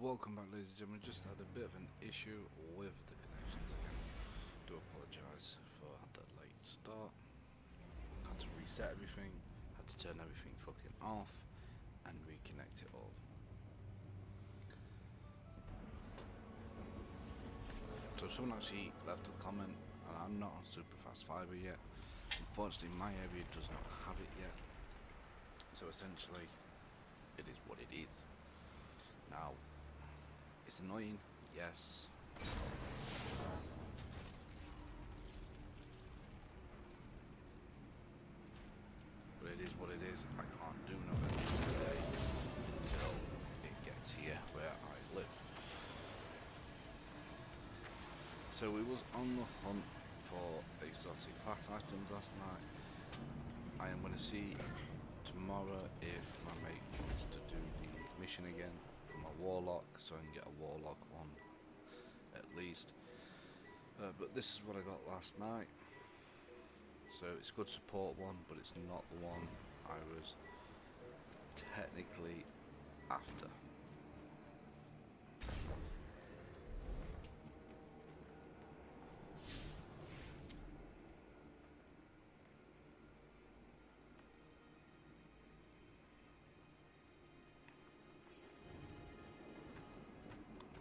Welcome back, ladies and gentlemen. Just had a bit of an issue with the connections again. Do apologise for the late start. Had to reset everything, had to turn everything fucking off and reconnect it all. So someone actually left a comment, and I'm not on super fast fibre yet. Unfortunately, my area does not have it yet. So essentially, it is what it is. Now, it's annoying, yes. But it is what it is. I can't do nothing today until it gets here where I live. So we was on the hunt for exotic class items last night. I am going to see tomorrow if my mate wants to do the mission again for my warlock, so I can get a warlock one at least. But this is what I got last night. So it's a good support one, but it's not the one I was technically after.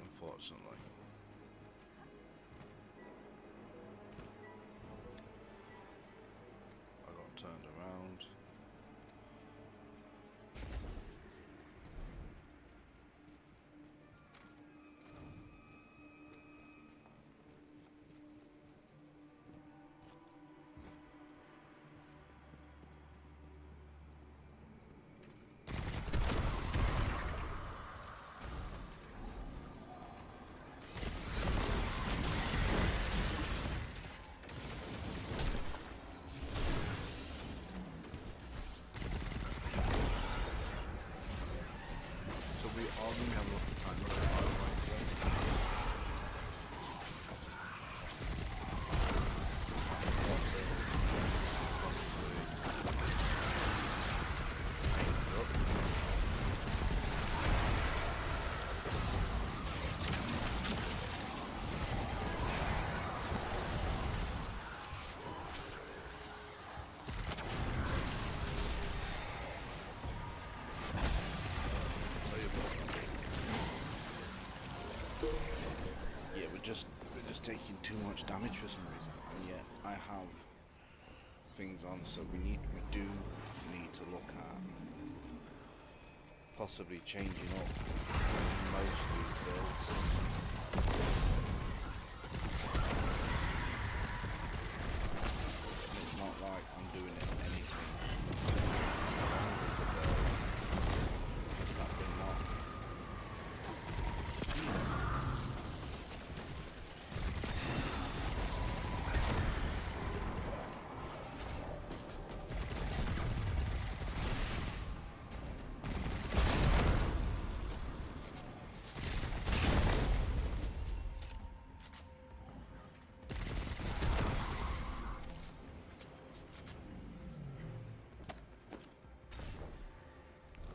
Unfortunately. I got turned around. We are going to have a look at time with yeah, we're just taking too much damage for some reason, and yet I have things on, so we do need to look at possibly changing up most of these builds. It's not like I'm doing it anything wrong with the build. It's that thing not.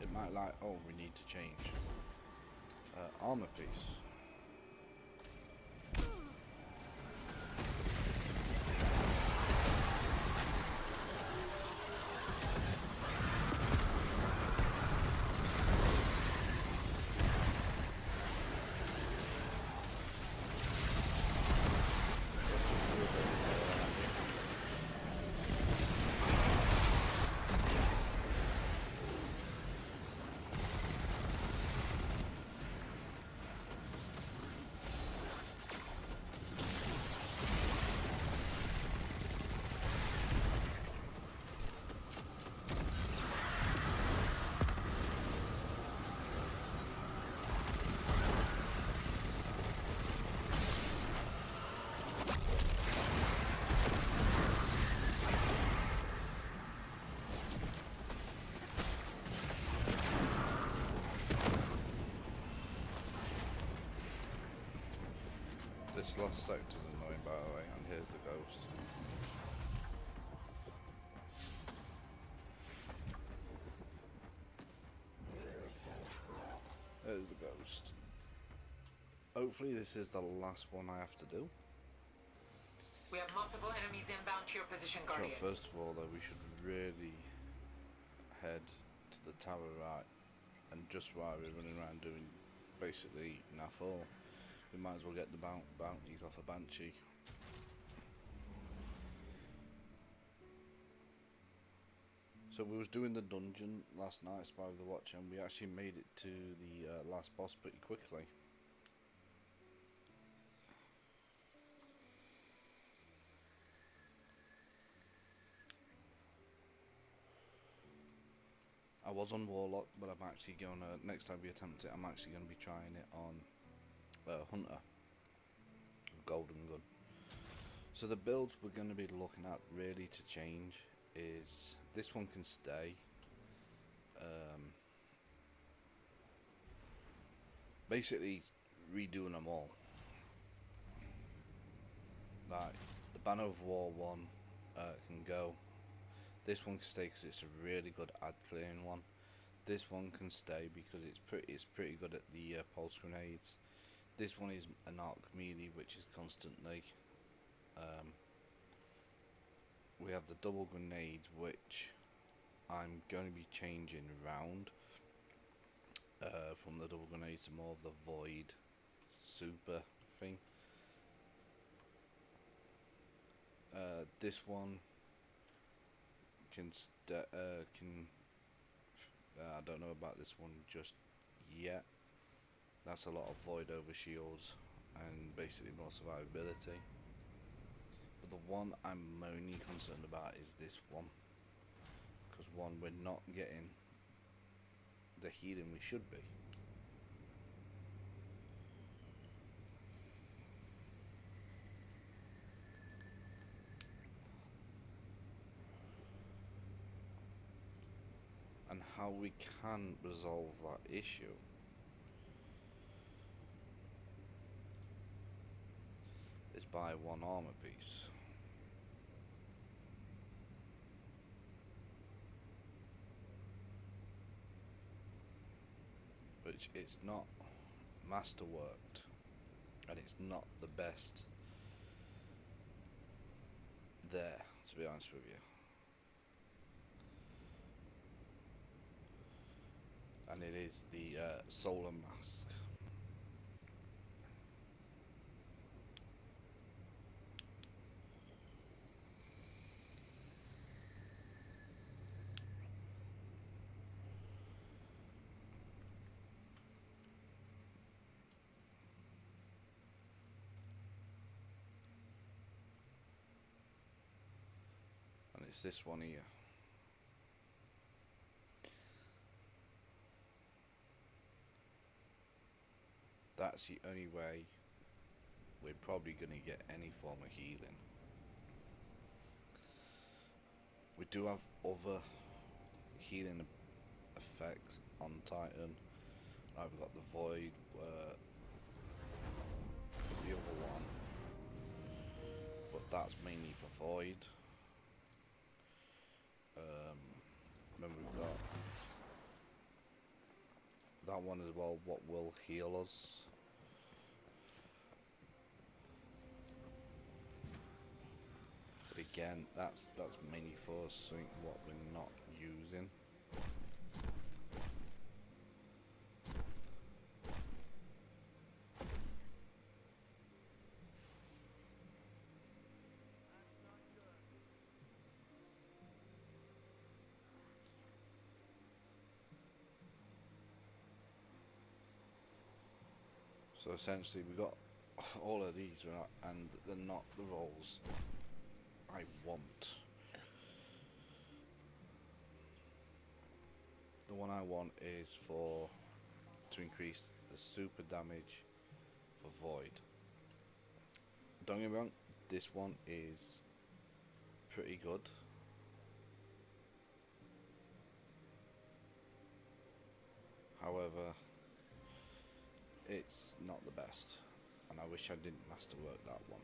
It might like, oh, we need to change armor piece. This last sector's annoying, by the way, and here's the ghost. There's the ghost. hopefully this is the last one I have to do. We have multiple enemies inbound to your position, So Guardian. first of all, though, we should really head to the tower right, and just while we're running around doing basically naff all, we might as well get the bounties off a Banshee. So we was doing the dungeon last night, Spy with the Watch, and we actually made it to the last boss pretty quickly. I was on Warlock, but I'm actually going to, next time we attempt it, I'm actually going to be trying it on Hunter, Golden Gun. So the builds we're going to be looking at really to change is, this one can stay. Basically redoing them all. Like, the Banner of War one can go. This one can stay because it's a really good ad clearing one. This one can stay because it's pretty good at the pulse grenades. This one is an arc melee, which is constantly. We have the double grenade, which I'm going to be changing around from the double grenade to more of the void super thing. This one can I don't know about this one just yet. That's a lot of void over shields and basically more survivability. But the one I'm mainly concerned about is this one, because one, we're not getting the healing we should be. And how we can resolve that issue is by one armor piece. Which it's not masterworked, and it's not the best there, to be honest with you. And it is the solar mask. And it's this one here. That's the only way we're probably going to get any form of healing. We do have other healing effects on Titan. We've got the Void, the other one, but that's mainly for Void. Then we've got that one as well, what will heal us. But again, that's mainly for something what we're not using. So essentially we got all of these, right, and they're not the roles I want. The one I want is to increase the super damage for Void. Don't get me wrong, this one is pretty good. However, it's not the best, and I wish I didn't masterwork that one.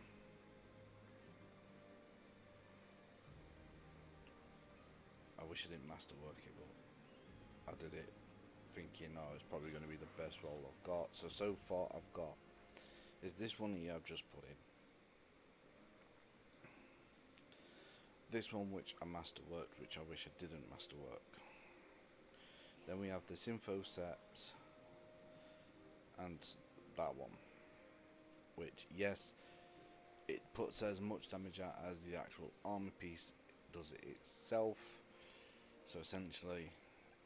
I wish I didn't masterwork it, but I did it thinking, oh, it's probably going to be the best role I've got. So far I've got is this one here I've just put in. This one which I masterworked, which I wish I didn't masterwork. Then we have the Synthoceps and that one, which, yes, it puts as much damage out as the actual armor piece does it itself. So essentially,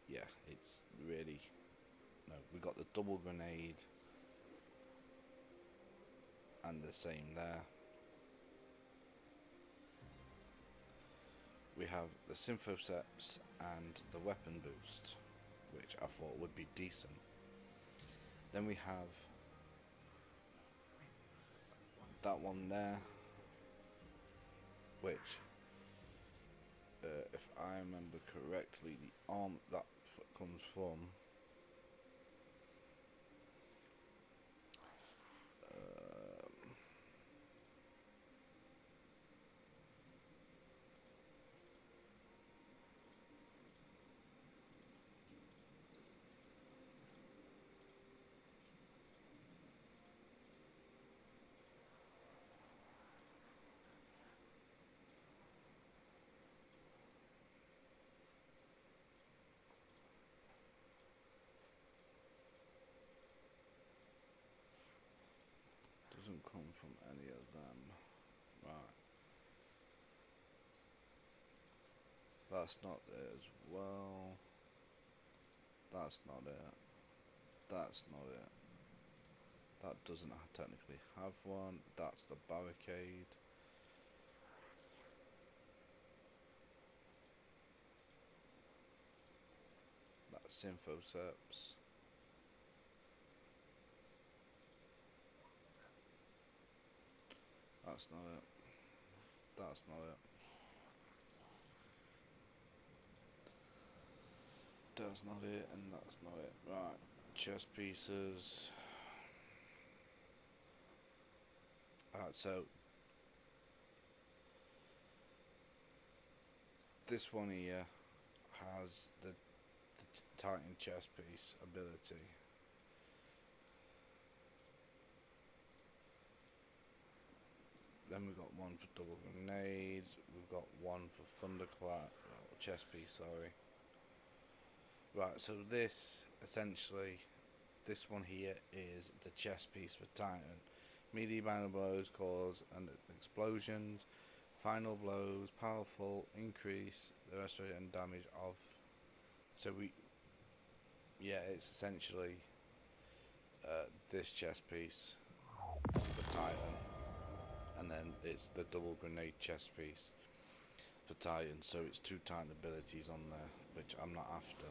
yeah, it's really, no, we got the double grenade and the same there. We have the Synthoceps and the weapon boost, which I thought would be decent. Then we have that one there, which, if I remember correctly, the arm that comes from doesn't come from any of them. Right. That's not it as well. That's not it. That's not it. That doesn't technically have one. That's the barricade. That's Synthoceps. That's not it. That's not it. That's not it, and that's not it. Right, chest pieces. Alright, so this one here has the Titan chest piece ability. Then we've got one for double grenades. We've got one for thunderclap, chest piece, sorry. Right, so this, essentially, this one here is the chest piece for Titan. Melee minor blows cause and explosions. Final blows, powerful, increase the restoration and damage of. So we, yeah, it's essentially this chest piece for Titan. And then it's the double grenade chest piece for Titan. So it's 2 Titan abilities on there, which I'm not after.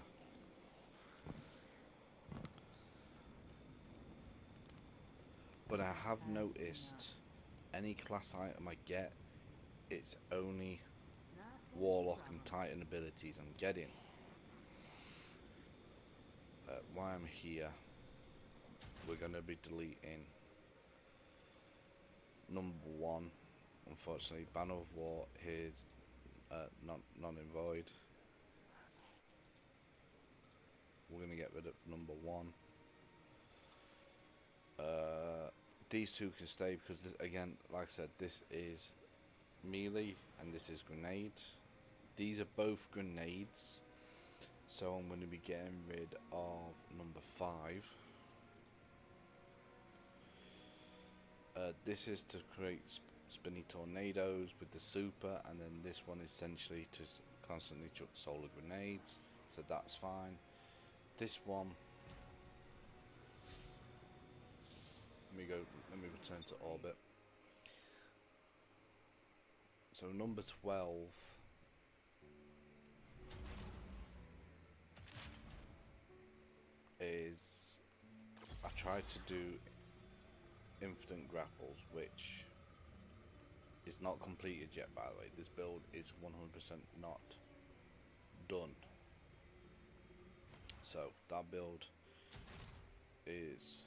But I have noticed any class item I get, it's only Warlock and Titan abilities I'm getting. While I'm here, we're going to be deleting number 1. Unfortunately, Banner of War is non in void. We're going to get rid of number 1. These 2 can stay because this, again, like I said, this is melee and this is grenade. These are both grenades, so I'm going to be getting rid of number 5. This is to create spinny tornadoes with the super, and then this one is essentially to constantly chuck solar grenades, so that's fine. This one, let me return to orbit. So number 12 is, I tried to do infinite grapples, which is not completed yet, by the way. This build is 100% not done. So that build is,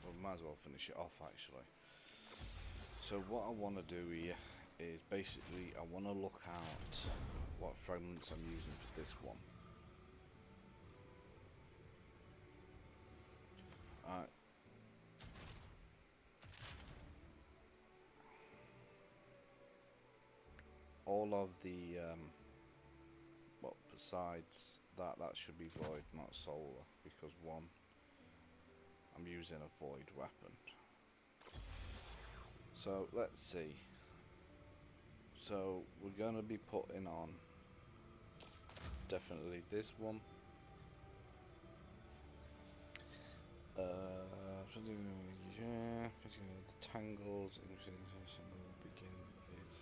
well, we might as well finish it off actually. So what I want to do here is basically I want to look at what fragments I'm using for this one. Alright. all of the well, besides that, that should be void, not solar, because one, I'm using a void weapon. So let's see. So we're gonna be putting on definitely this one. The tangles will begin is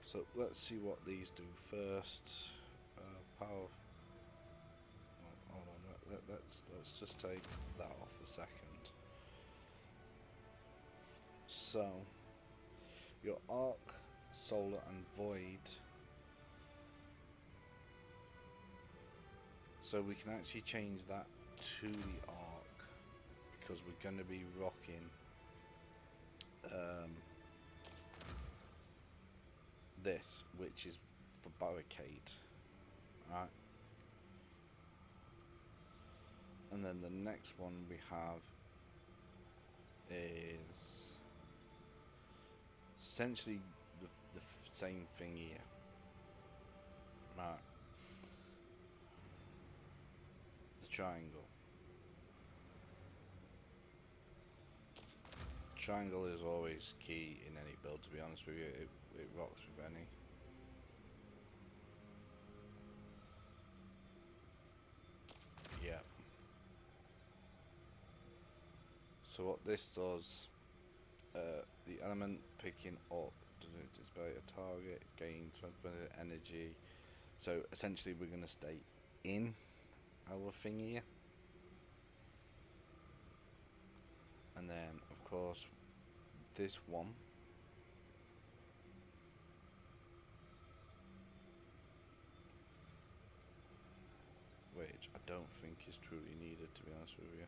so let's see what these do first. Power. Hold on. Let's just take that off a second. So your arc, solar, and void. So we can actually change that to the arc because we're going to be rocking this, which is for barricade, right? And then the next one we have is essentially the same thing here, right? The triangle. Triangle is always key in any build, to be honest with you. It rocks with any. Yeah. So what this does, the element picking up, display a target, gain 20% energy. So essentially we're going to stay in our thing here. And then of course this one which I don't think is truly needed, to be honest with you.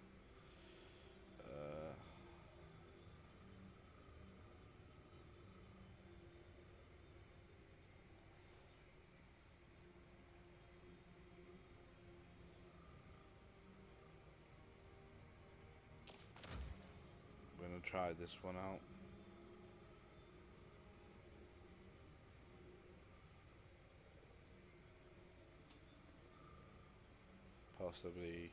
We're going to try this one out. Possibly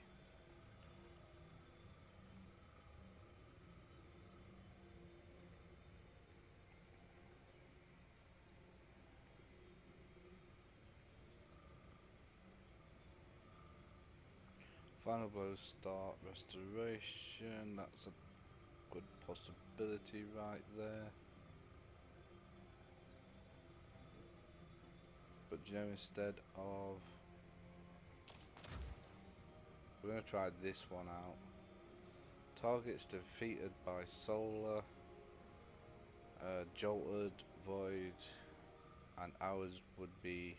final blow, start restoration. That's a good possibility right there. But you know, instead of, we're going to try this one out. Targets defeated by solar, jolted, void, and ours would be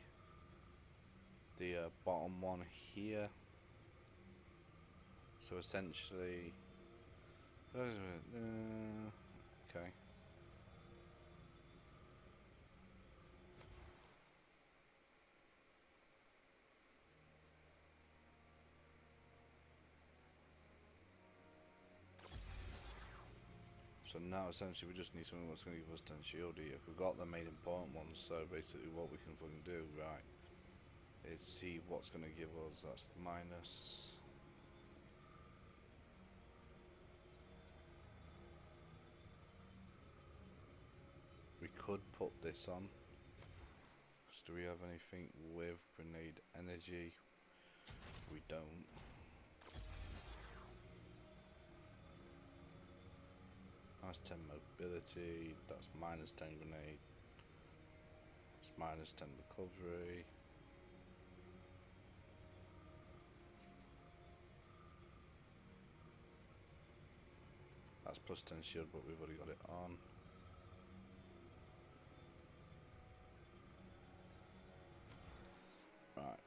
the bottom one here. So essentially, okay. So now essentially we just need something that's going to give us 10 shield here. We've got the main important ones, so basically what we can fucking do, right, is see what's going to give us. That's the minus. We could put this on. Do we have anything with grenade energy? We don't. That's 10 mobility, that's minus 10 grenade, it's minus 10 recovery. That's plus 10 shield, but we've already got it on. Right.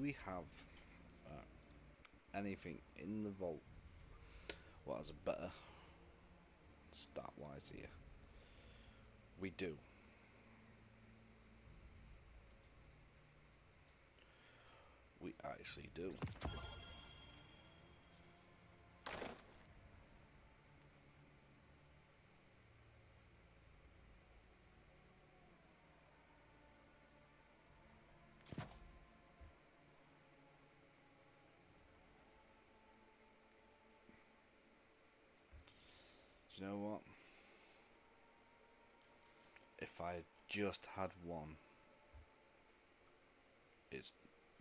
we have anything in the vault what has a better stat wise here? We do. We actually do. Do you know what? If I just had one,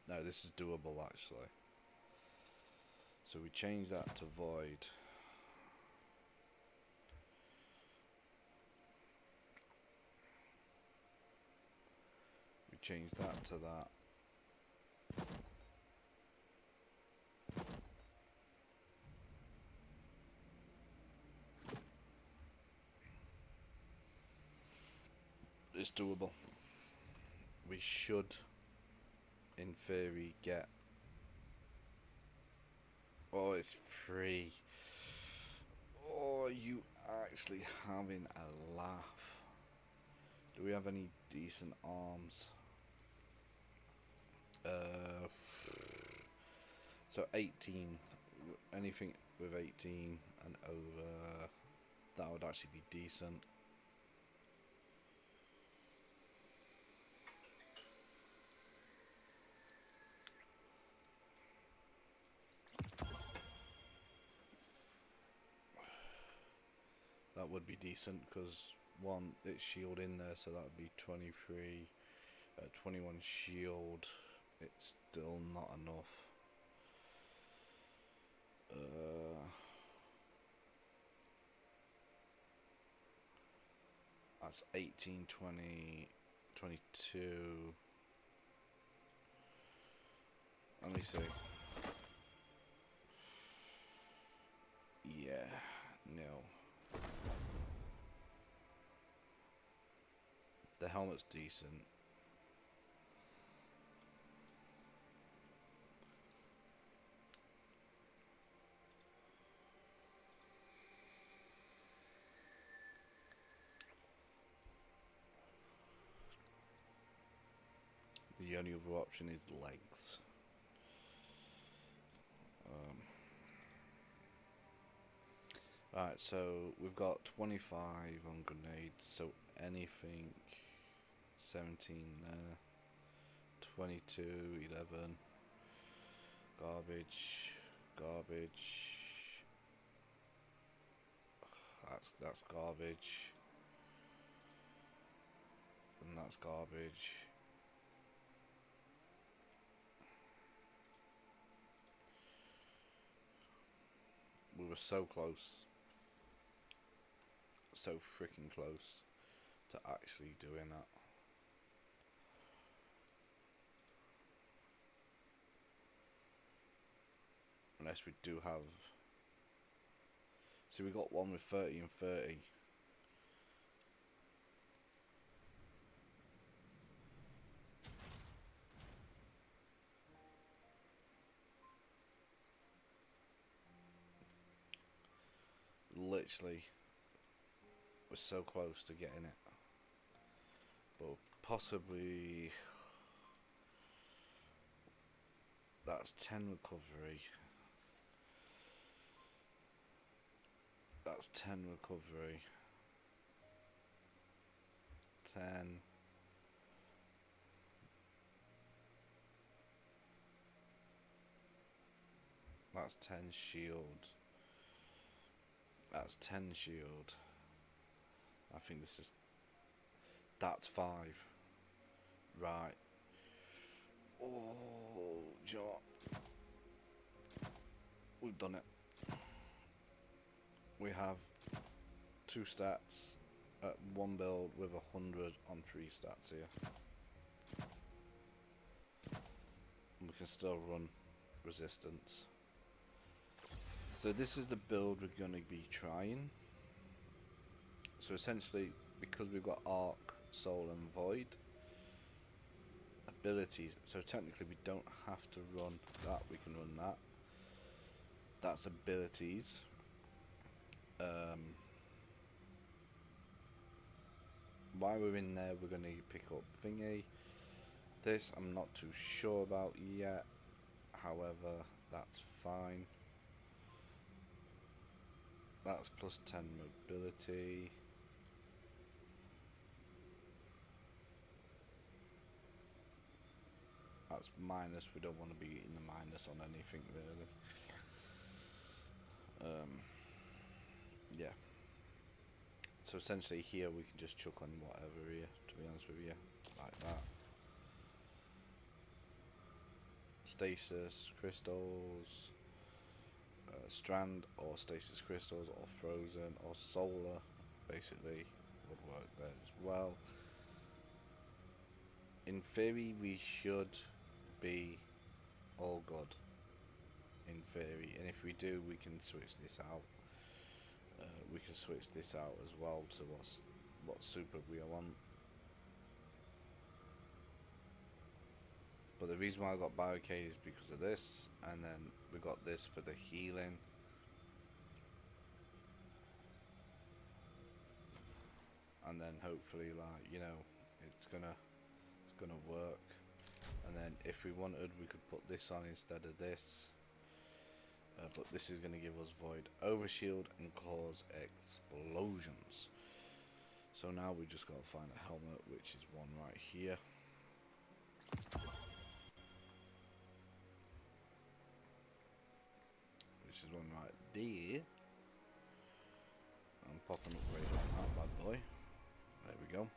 no, this is doable actually. So we change that to void. We change that to that. It's doable. We should, in theory, get... Oh, it's free. Oh, you actually having a laugh. Do we have any decent arms? So 18. Anything with 18 and over, that would actually be decent. That would be decent because one, it's shield in there, so that would be 23, 21 shield. It's still not enough. That's 18, 20, 22. Let me see. Yeah, no. The helmet's decent. The only other option is legs. Right, so we've got 25 on grenades, so anything 17 there, 22, 11, garbage, that's garbage, and that's garbage. We were so close. So freaking close to actually doing that. Unless we do have... See, we got one with 30 and 30. Literally, we're so close to getting it. But possibly... That's 10 recovery. That's 10 recovery. 10. That's 10 shield. That's 10 shield. I think this is... That's 5. Right. Oh, do you know what? We've done it. We have 2 stats at 1 build with 100 on 3 stats here. And we can still run resistance. So this is the build we're going to be trying. So essentially, because we've got Arc, Soul and Void, a abilities. So technically we don't have to run that, we can run that. That's abilities. While we're in there, we're going to pick up thingy. This I'm not too sure about yet. However, that's fine. That's plus 10 mobility. That's minus. We don't want to be in the minus on anything really. Yeah. So essentially here we can just chuck on whatever here, to be honest with you, like that. Stasis crystals, strand or stasis crystals, or frozen or solar, basically would work there as well. In theory we should be all good, in theory, and if we do, we can switch this out. We can switch this out as well to what super we want. But the reason why I got barricade is because of this, and then we got this for the healing. And then hopefully, like, you know, it's gonna work. And then if we wanted, we could put this on instead of this. But this is going to give us void overshield and cause explosions. So now we just got to find a helmet, which is one right here. Which is one right there. I'm popping upgrade on that bad boy. There we go.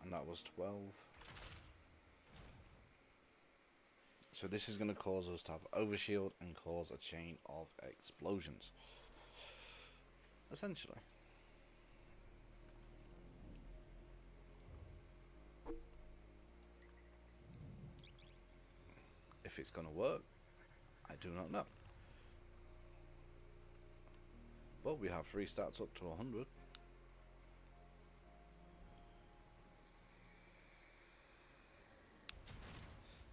And that was 12. So this is going to cause us to have overshield and cause a chain of explosions, essentially. If it's going to work, I do not know. But we have 3 stats up to 100.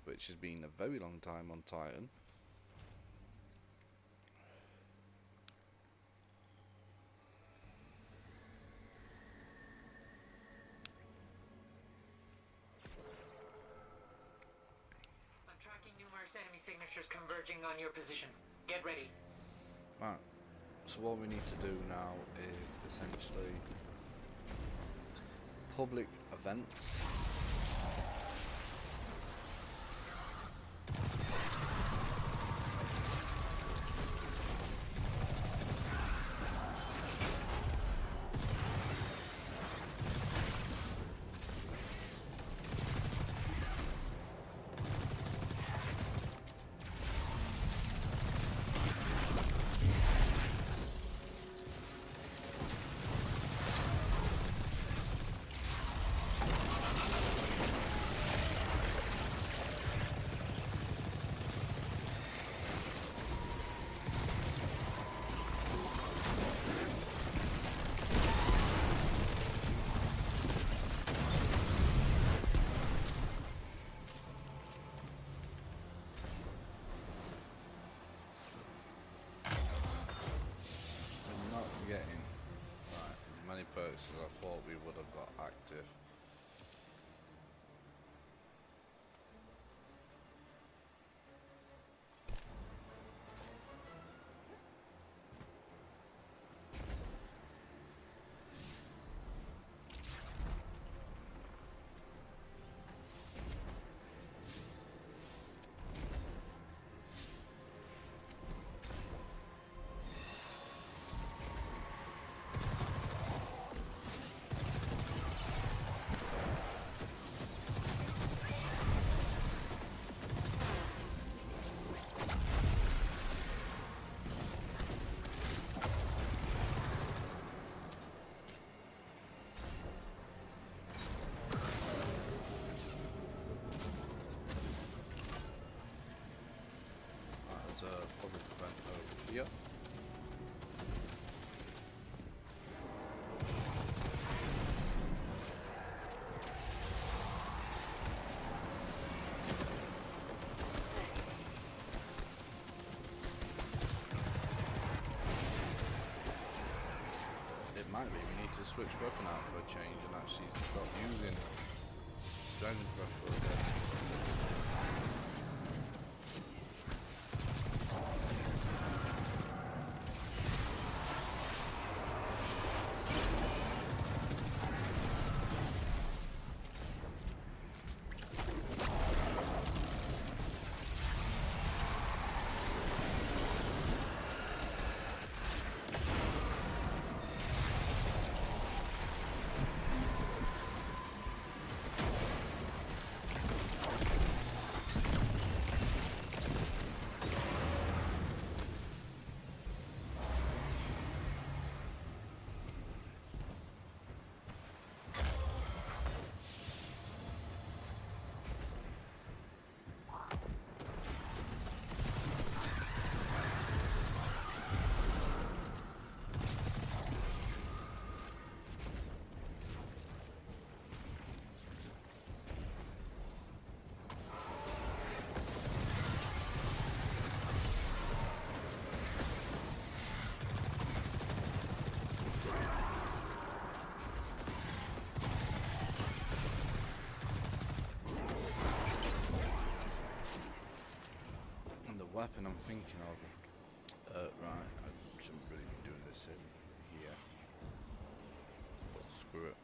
Which has been a very long time on Titan. I'm tracking numerous enemy signatures converging on your position. Get ready. Right. So what we need to do now is essentially public events. Perks as I thought we would have got active. Public event over here. to switch weapon out for a change and actually start using Dragon's Breath for a bit. Weapon I'm thinking of, right, I shouldn't really be doing this in here, but screw it.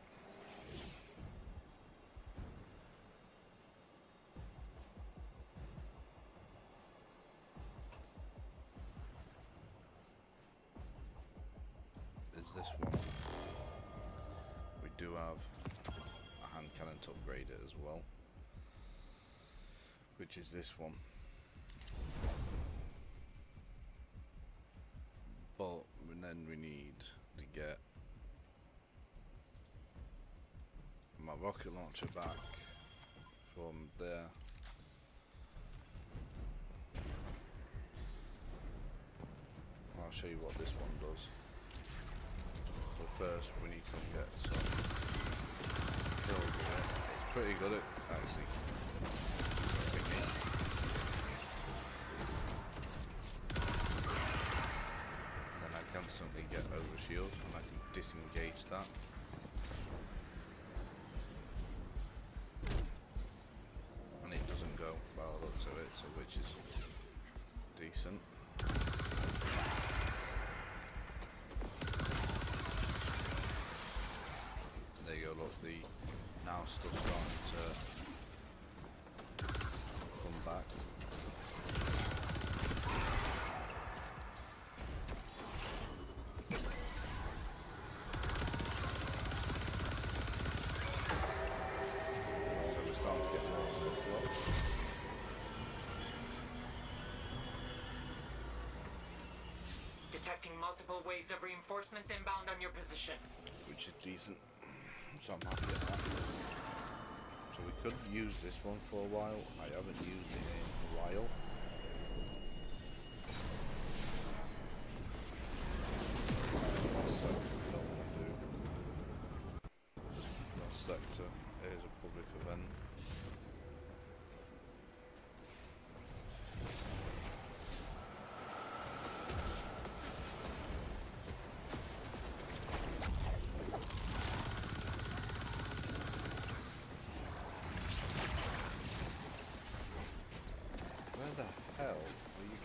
Is this one. We do have a hand cannon to upgrade it as well, which is this one. But then we need to get my rocket launcher back from there. I'll show you what this one does. So first we need to get some kills with it. It's pretty good at actually picking. Constantly get over shield and I can disengage that. And it doesn't go by the looks of it, so which is decent. There you go, look, the now stuff starting to come back. Detecting multiple waves of reinforcements inbound on your position. Which is decent, so I'm happy at that. So we could use this one for a while. I haven't used it in a while. Lost sector is a public event. Where the hell are you?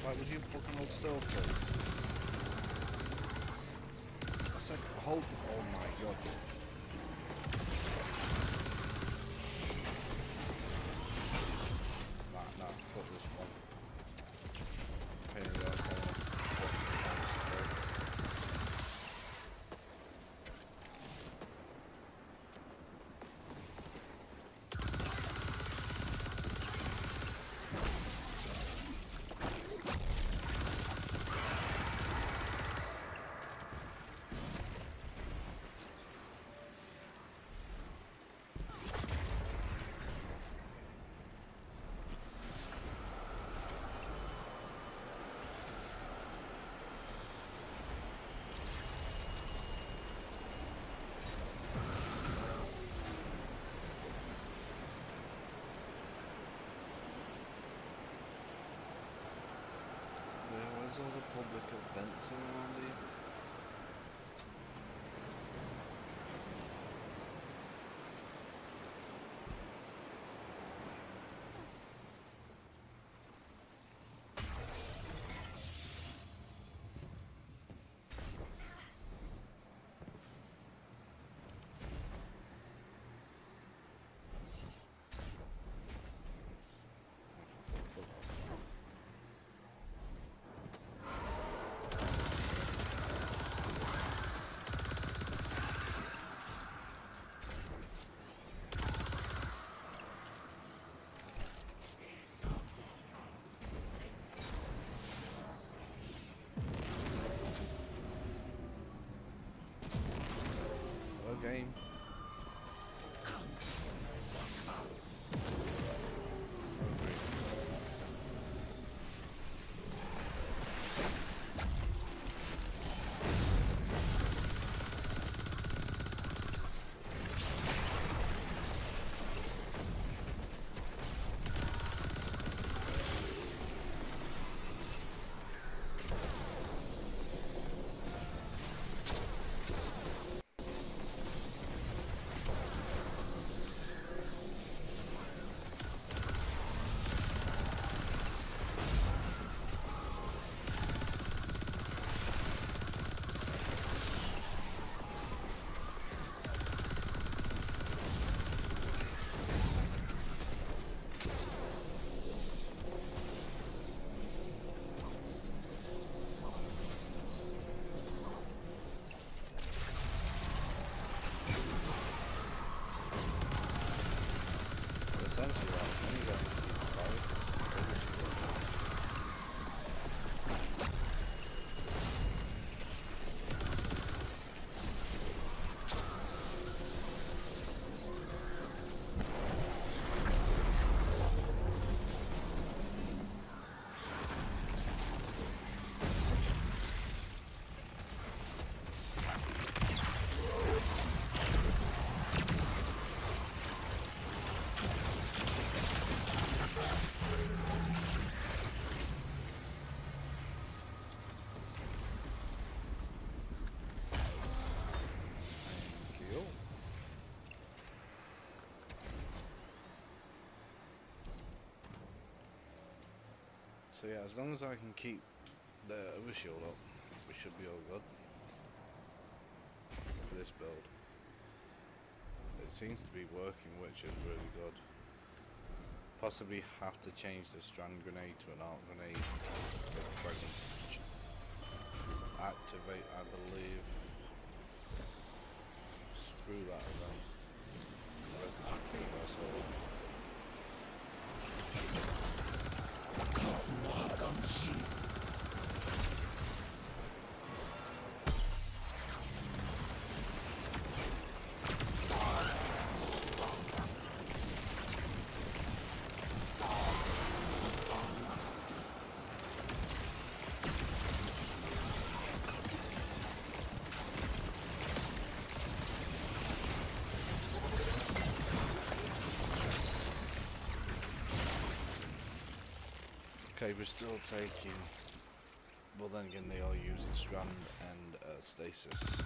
Like, would you fucking hold still, please? I said hold. Oh my god. Nah, fuck this one. Pain in the ass, where's all the public events around here? Game. So yeah, as long as I can keep the other shield up, we should be all good for this build. It seems to be working, which is really good. Possibly have to change the strand grenade to an arc grenade with fragment activate, I believe. Screw that event. Okay, we're still taking, well then again they are using strand and stasis.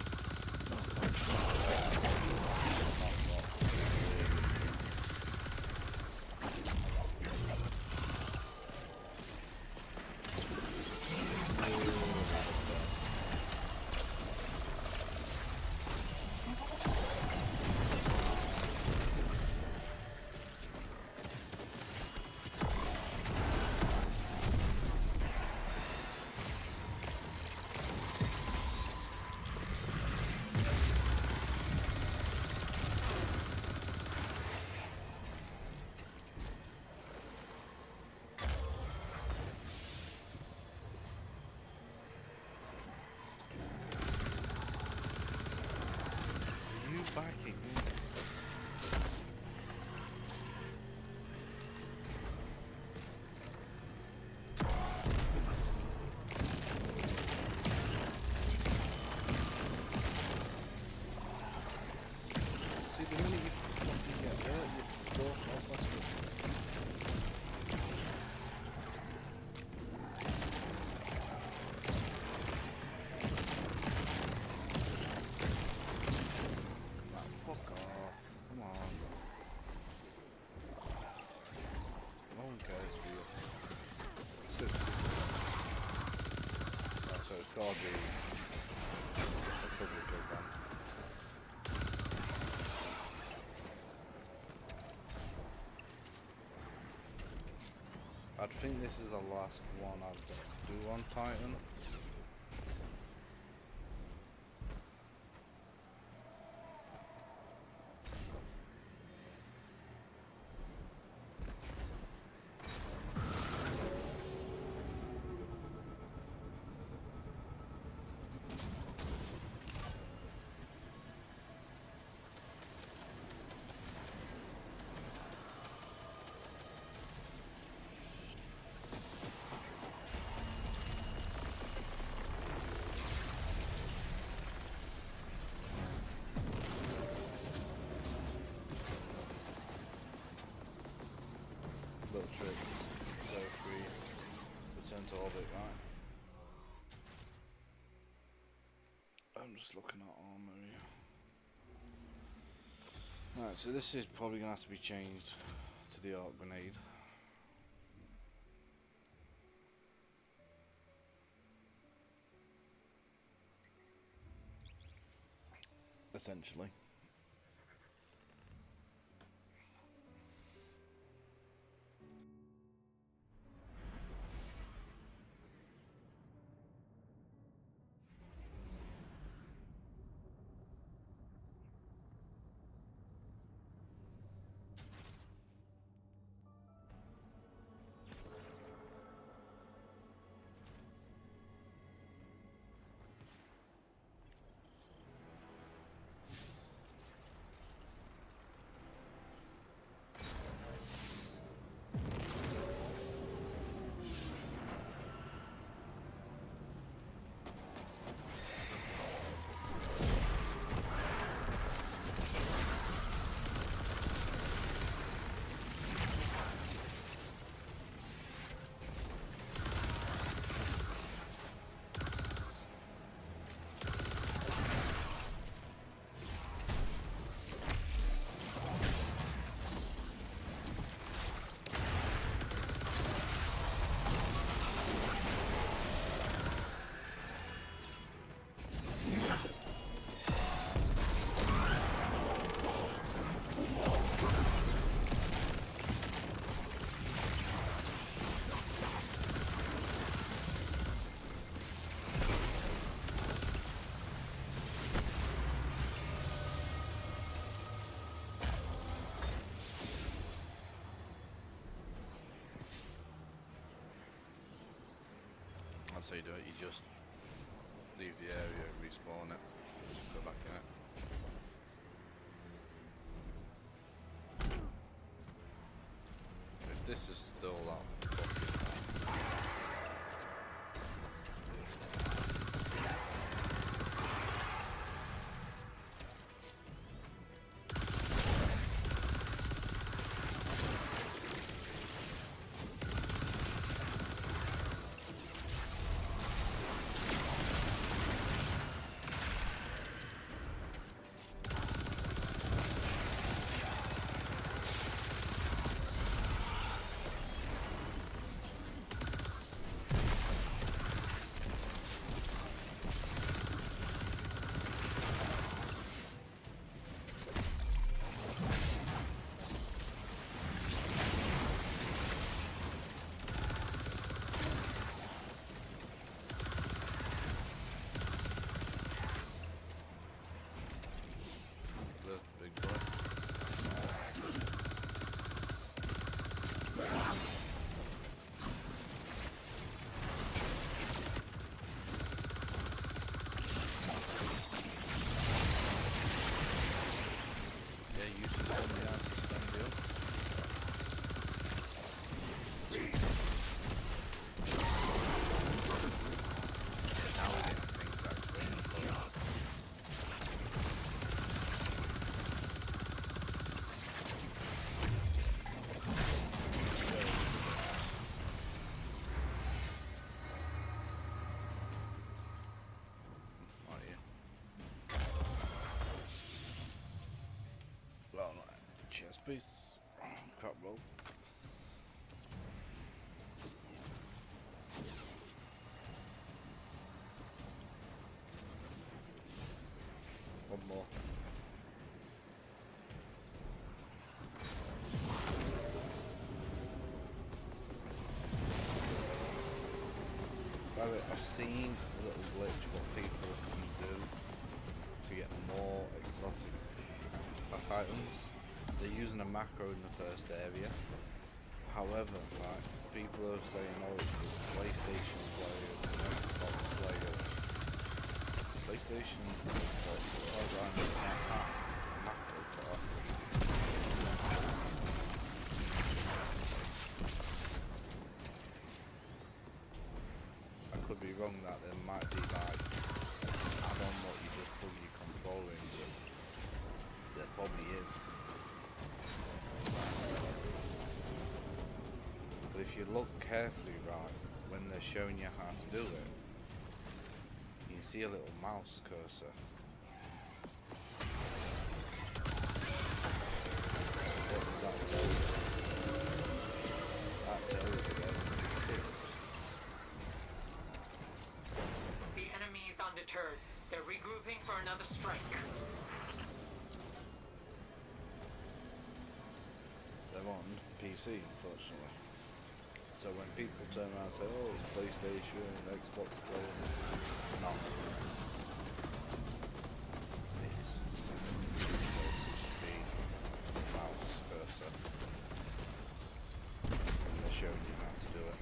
gotta be a couple of them. I think this is the last one I've got to do on Titan. Little trick. So if we return to orbit, right? I'm just looking at armory. Right, so this is probably gonna have to be changed to the arc grenade. Essentially. That's how you do it, you just leave the area, respawn it, go back in it. If this is still that fucking chest piece, crap roll. By the way, I've seen a little glitch what people can do to get more exotic class items. They're using a macro in the first area. However, like, people are saying, oh, it's PlayStation players and Xbox players. PlayStation and Xbox programs can't have a macro car. I could be wrong that there might be like an add-on what you just plug your controller into. There probably is. But if you look carefully, right, when they're showing you how to do it, you can see a little mouse cursor. What does that tell you? That tells you that it's it. The enemy is undeterred. They're regrouping for another strike. They're on PC, unfortunately. So when people turn around and say, oh, it's PlayStation and Xbox players, no. It's, you see the mouse cursor. And they're showing you how to do it.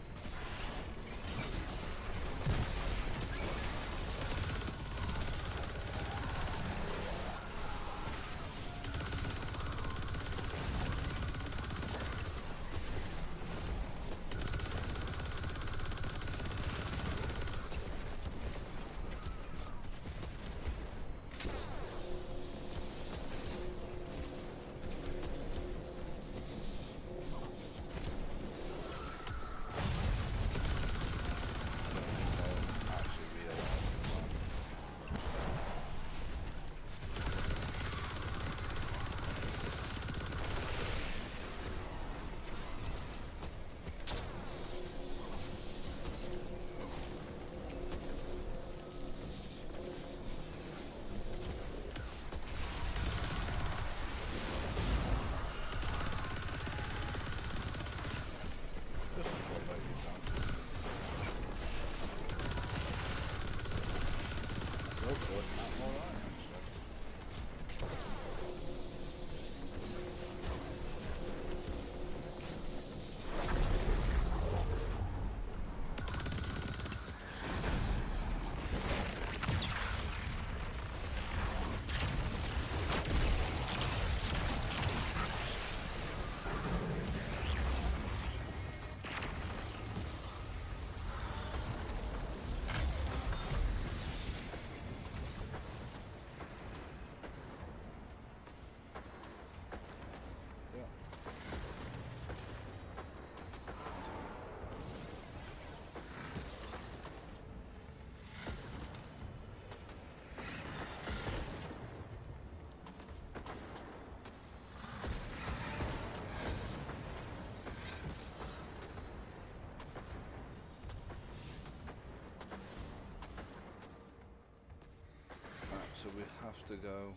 So we have to go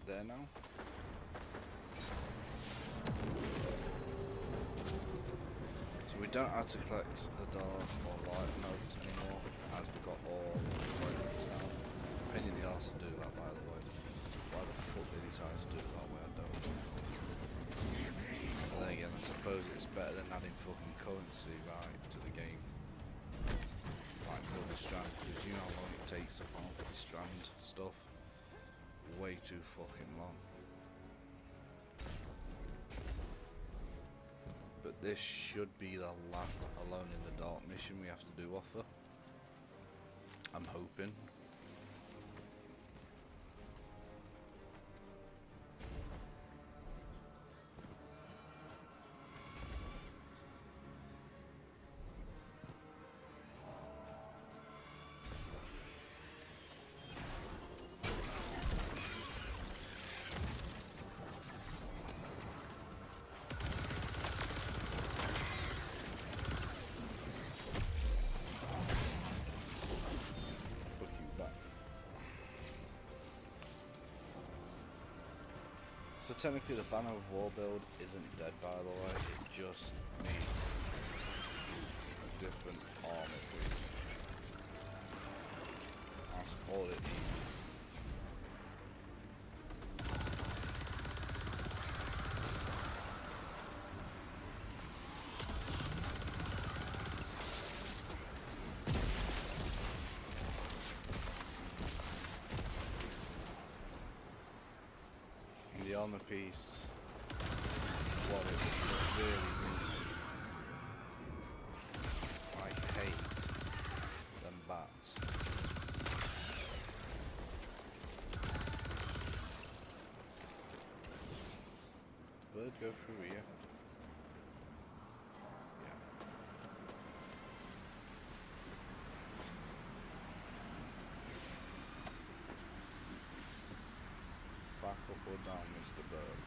there now. So we don't have to collect the dark or light notes anymore, as we got all the toilets now. Pain in the arse to do that, by the way. Why the fuck they decided to do it that way, I don't know. And then again, I suppose it's better than adding fucking currency right to the game. Like for the strand, because you know how long it takes to farm for the strand stuff. Way too fucking long. But this should be the last Alone in the Dark mission we have to do offer. I'm hoping. So technically the Banner of War build isn't dead, by the way, it just needs a different armor piece. on the piece what it really means. I hate them bats. Bird go through here. Yeah. Back up or down, Mr. Bird?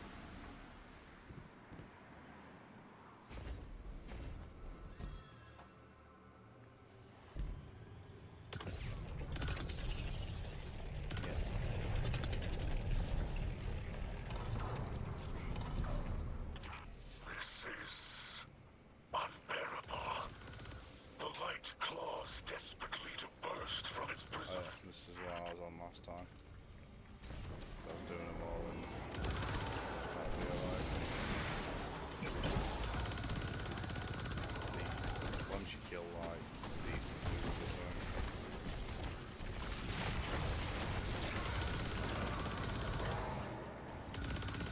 This is unbearable. The light claws desperately to burst from its prison. This is what I was on last time. I was doing them all and that'll be alright. See, once you kill like decent dudes or something.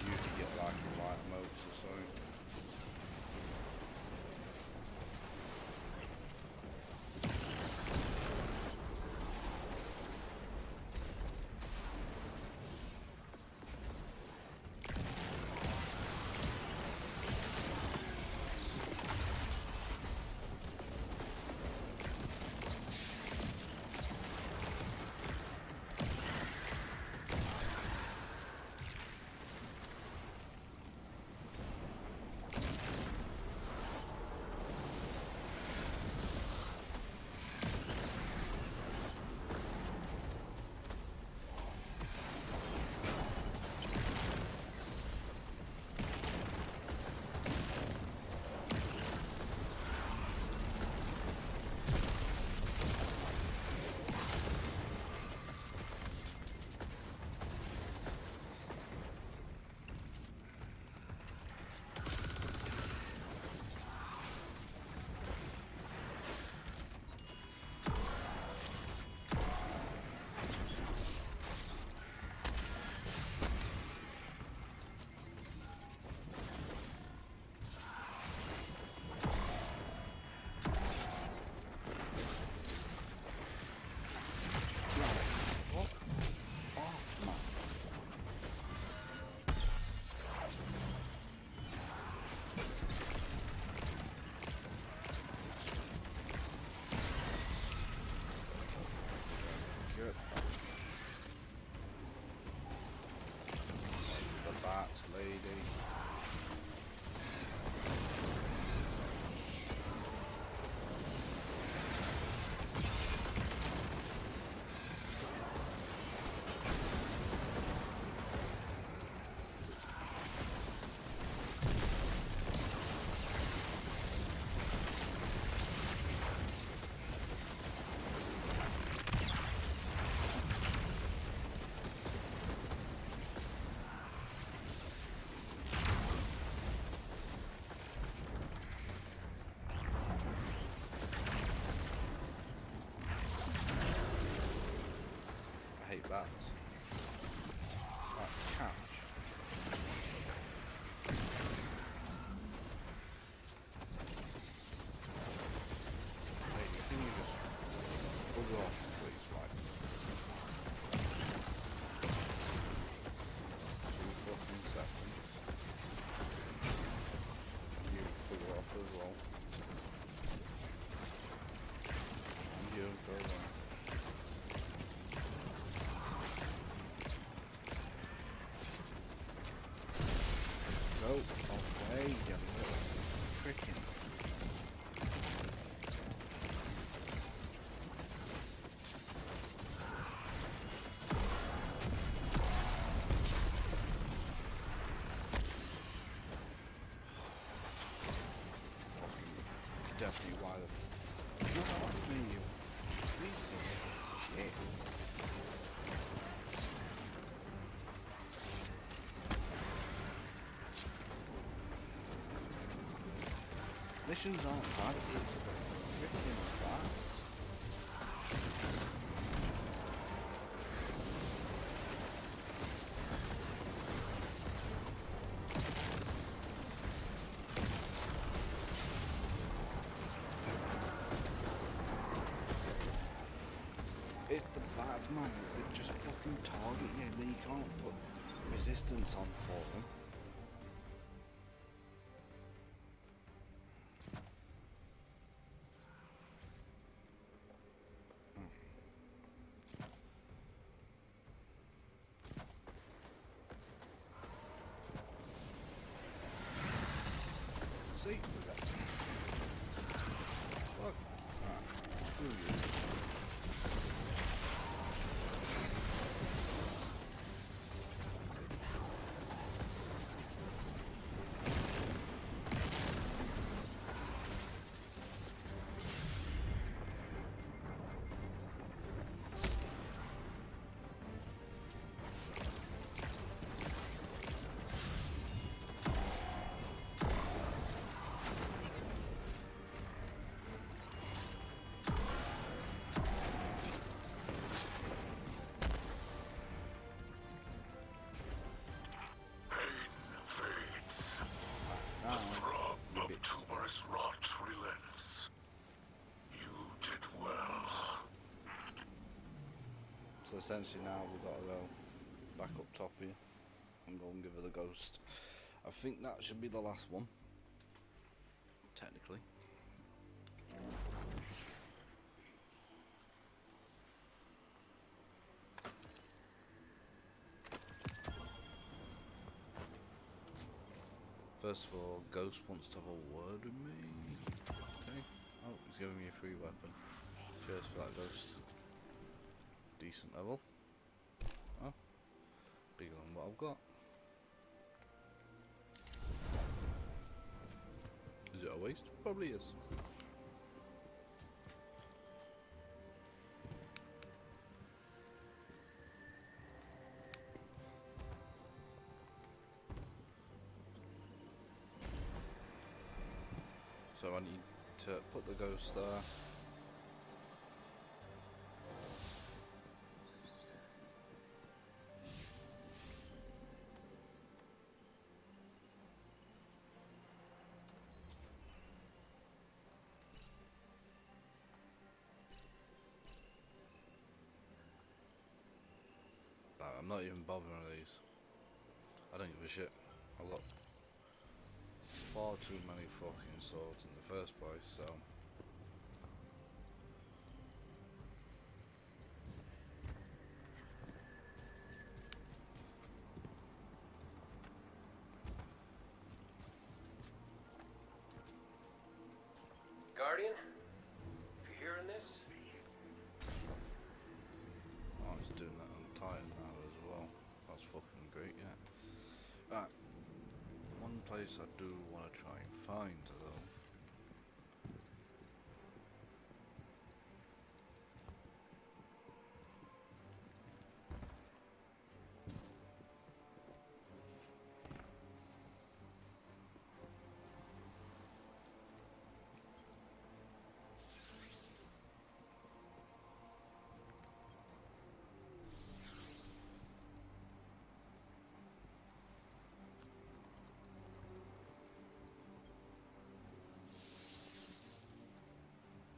You usually get like light motes or something. The bat lady. I hate bats. Like couch. Hey, can you just bugger off, please, right? 2 fucking seconds. You bugger off as well. And you go away. Go away, you little frickin'. Definitely why the get off me, you piece of shit. Missions aren't bad, it's the freaking bats. It's the bats, man. They just fucking target you, and then you can't put resistance on for them. See, we got fuck. Screw you. So essentially now we've got to go back up top here and go and give her the ghost. I think that should be the last one, technically. First of all, Ghost wants to have a word with me. Okay. Oh, he's giving me a free weapon. Cheers for that, Ghost. Decent level. Oh, bigger than what I've got. Is it a waste? Probably is. So I need to put the ghost there. I'm not even bothering with these. I don't give a shit. I've got far too many fucking swords in the first place, so. Guardian, if you're hearing this, Oh, it's doing that on Titan now as well. That's fucking great, yeah. Right. One place I do want to try and find though.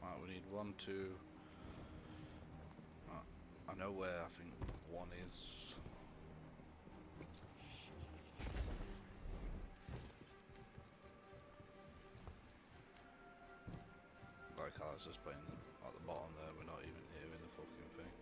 Right, we need 1, 2. I know where I think one is. Like I was just playing at the bottom there, we're not even hearing the fucking thing.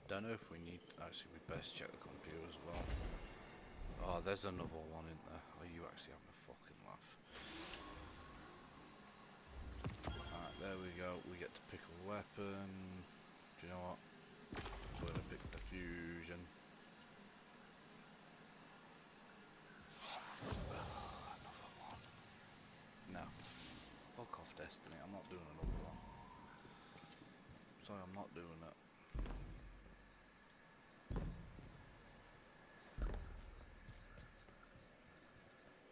Don't know if we need, actually we best check the computer as well. Oh, there's another one in there. Are you actually having a fucking laugh? Alright, there we go. We get to pick a weapon. Do you know what? We're gonna pick diffusion. Another one. No. Fuck off, Destiny. I'm not doing another one. Sorry, I'm not doing it.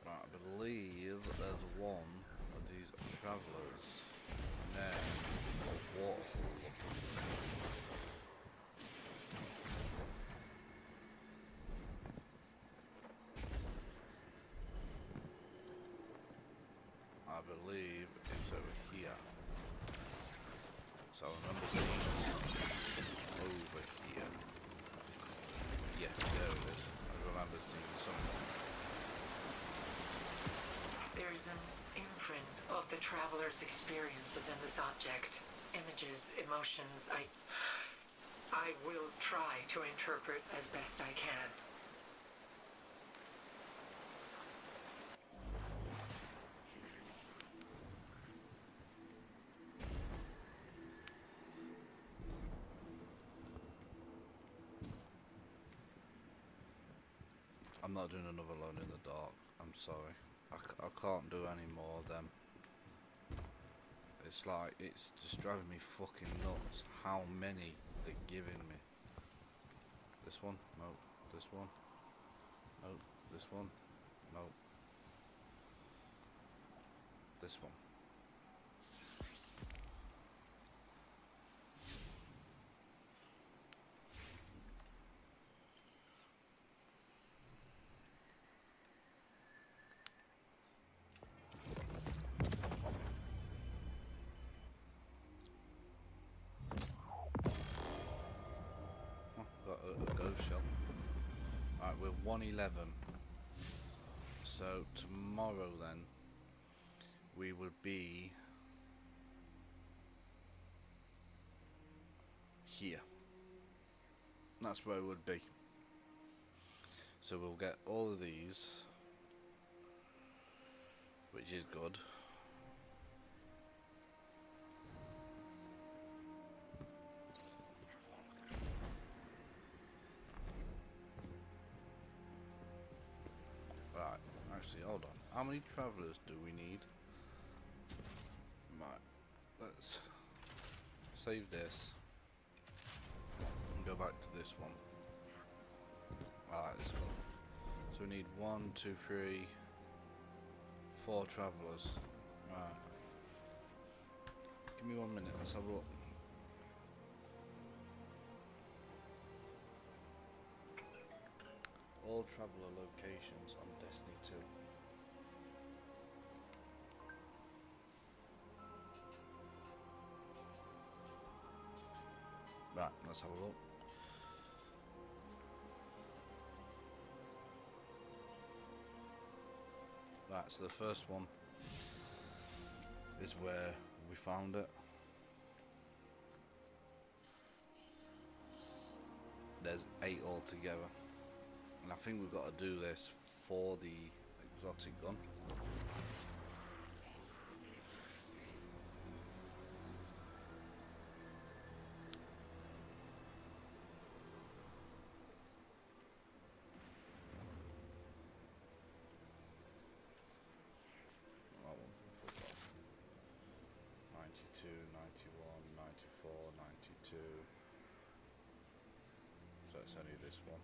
Right, I believe there's one of these travelers believe it's over here. So I remember seeing it over here. Yes, there it is. I remember seeing something. There's an imprint of the traveler's experiences in this object. Images, emotions. I will try to interpret as best I can. I'm not doing another Alone in the Dark. I'm sorry. I can't do any more of them. It's like, it's just driving me fucking nuts how many they're giving me. This one? No. This one? No. This one? No. This one. Got a ghost shell. Alright, we're 111. So tomorrow then we would be here. That's where it would be. So we'll get all of these, which is good. Right, actually, hold on. How many travelers do we need? Right, let's save this and go back to this one. I like this one. So we need 1, 2, 3, 4 travelers. Right. Give me 1 minute, let's have a look. All traveller locations on Destiny 2. Right, let's have a look. Right, so the first one is where we found it. There's 8 altogether. And I think we've got to do this for the exotic gun. Oh, 92, 91, 94, 92. So it's only this one.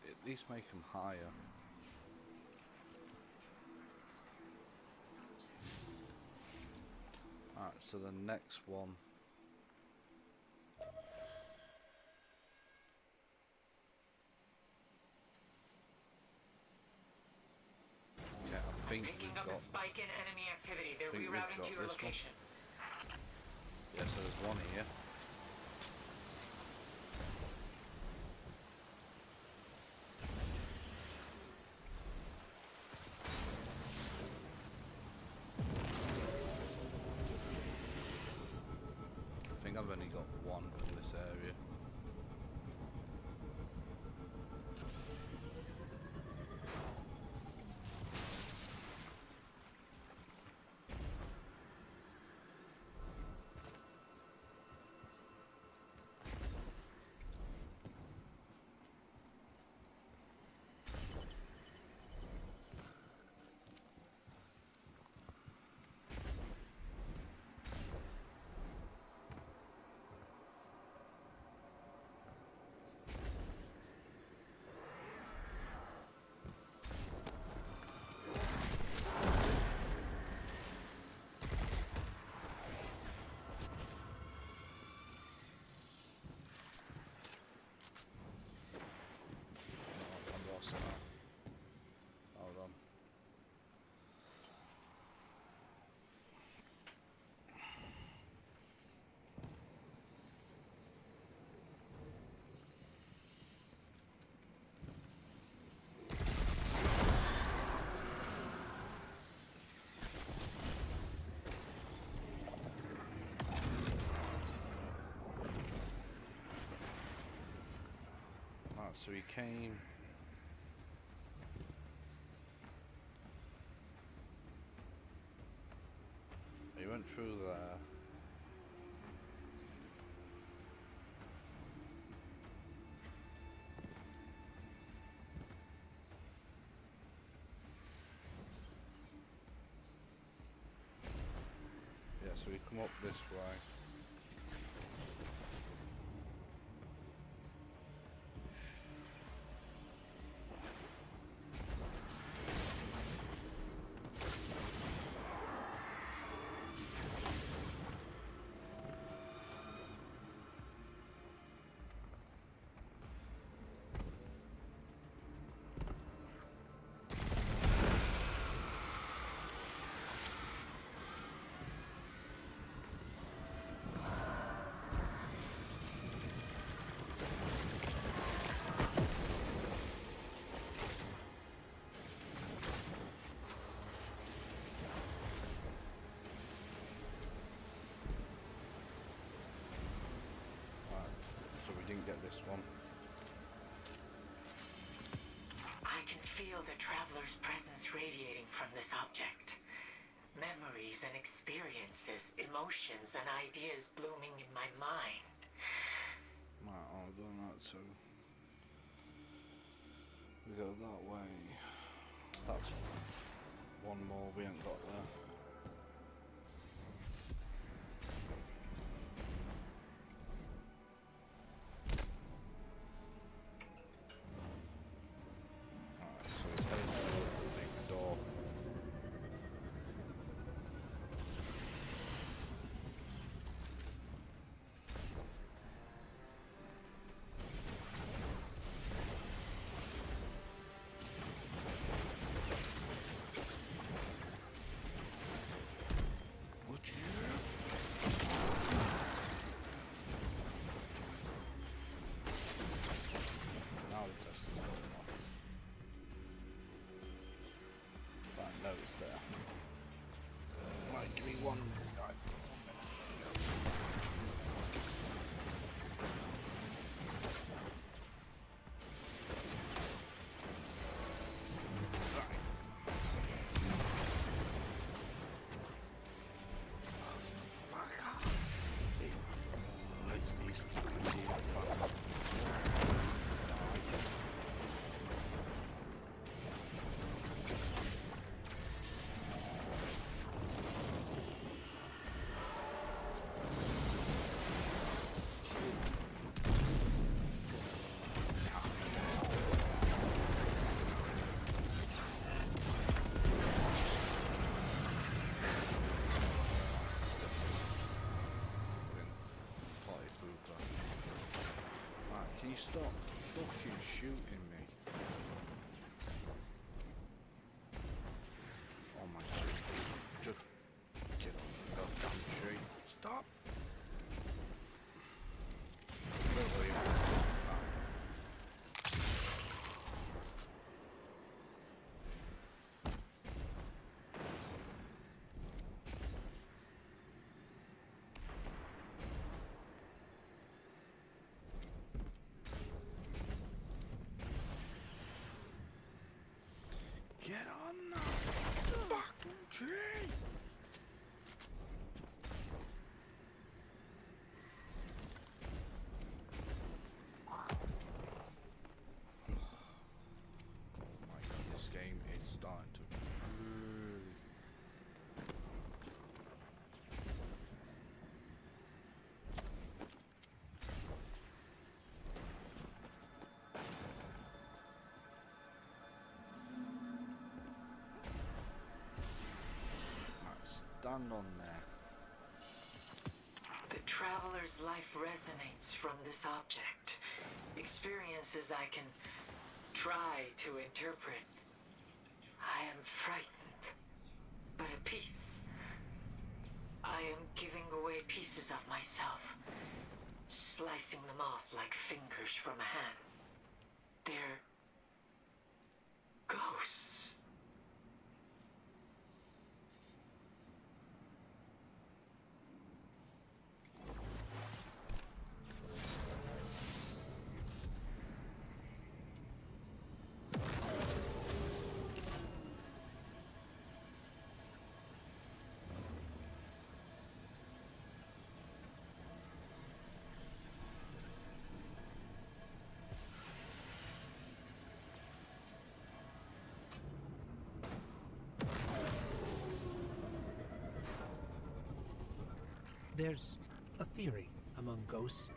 At least make them higher. Alright, so the next one. Yeah, I think Picking we've up got. a spike in enemy activity. They're think we've rerouting got to your this one. location. Yeah, so there's one here. I think I've only got one from this area. Right, so he came. He went through there. Yeah, so we come up this way. So we didn't get this one. I can feel the traveler's presence radiating from this object. Memories and experiences, emotions and ideas blooming in my mind. Right, I've done that, so we go that way. That's one more we ain't got there. Alright, so it's heading to the big door. Now the test is going off. Right, no, it's there. Right, give me one. Right. It's these fucking demons. Can you stop fucking shooting me? Oh my god. Just get on the goddamn tree. Stop! Where were you? Get on the fucking tree! Oh my god, this game is starting to stand on there. The traveler's life resonates from this object. Experiences I can try to interpret. I am frightened, but at peace. I am giving away pieces of myself, slicing them off like fingers from a hand. They're ghosts. There's a theory among ghosts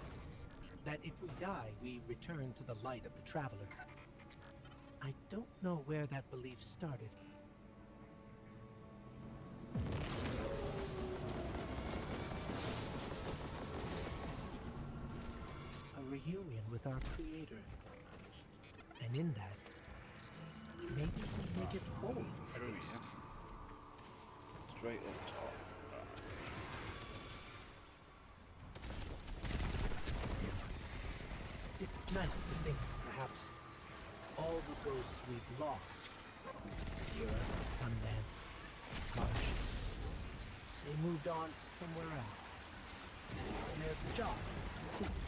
that if we die, we return to the light of the Traveler. I don't know where that belief started. A reunion with our Creator. And in that, maybe we make it whole. Through, yeah. Straight up top. Still, it's nice to think perhaps all the ghosts we've lost, Segura, Sundance, Marsh, they moved on to somewhere else. And their job completed.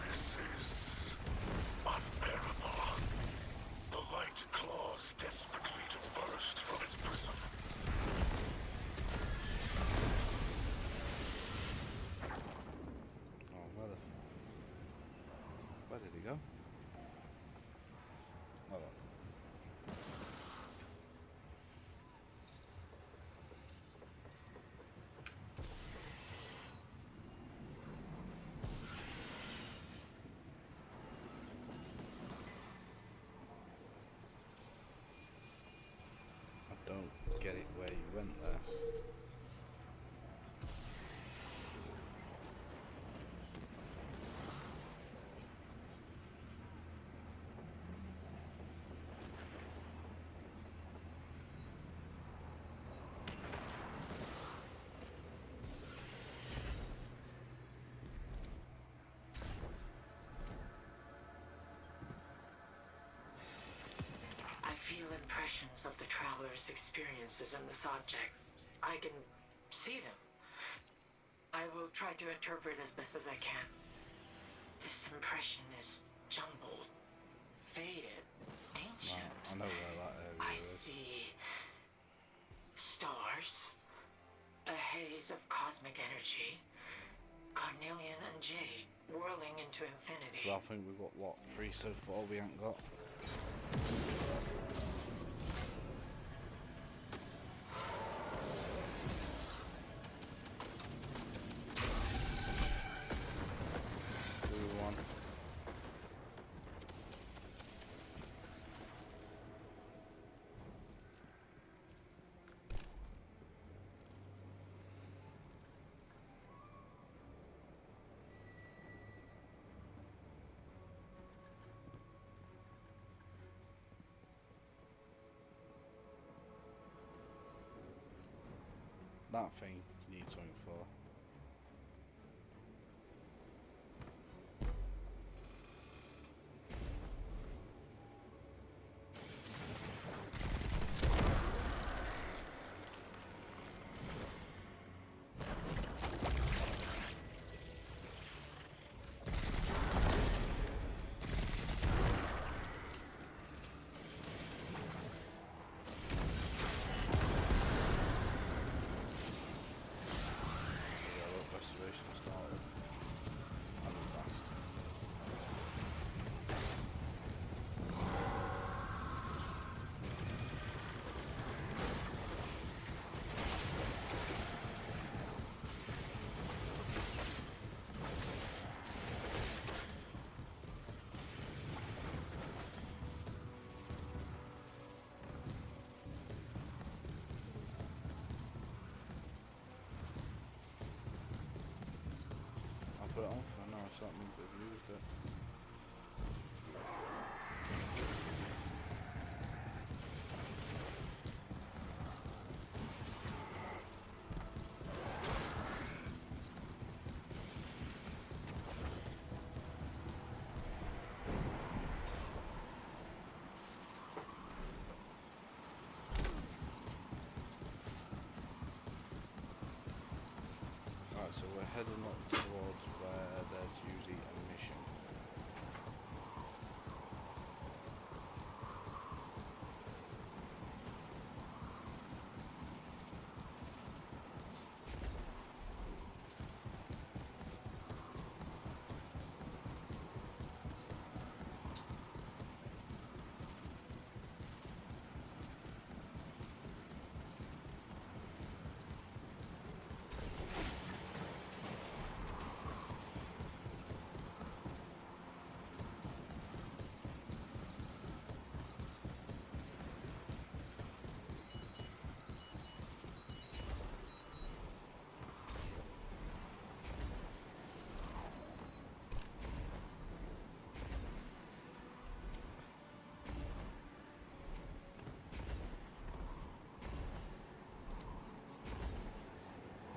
This is unbearable. The light claws desperately to burst from its prison. Oh, where did he go? Hold on. I don't get it where you went there. I feel impressions of the traveler's experiences in this object. I can see them. I will try to interpret as best as I can. This impression is jumbled, faded, ancient. I know where that I area is. see stars, a haze of cosmic energy, carnelian and jade whirling into infinity. So I think we've got what, 3 so far we ain't got. Do one. That thing you need something for. Yeah, look, restoration started. And fast. I'll put it on for now, so that means they've used it. Alright, so we're heading up towards where there's usually a mission.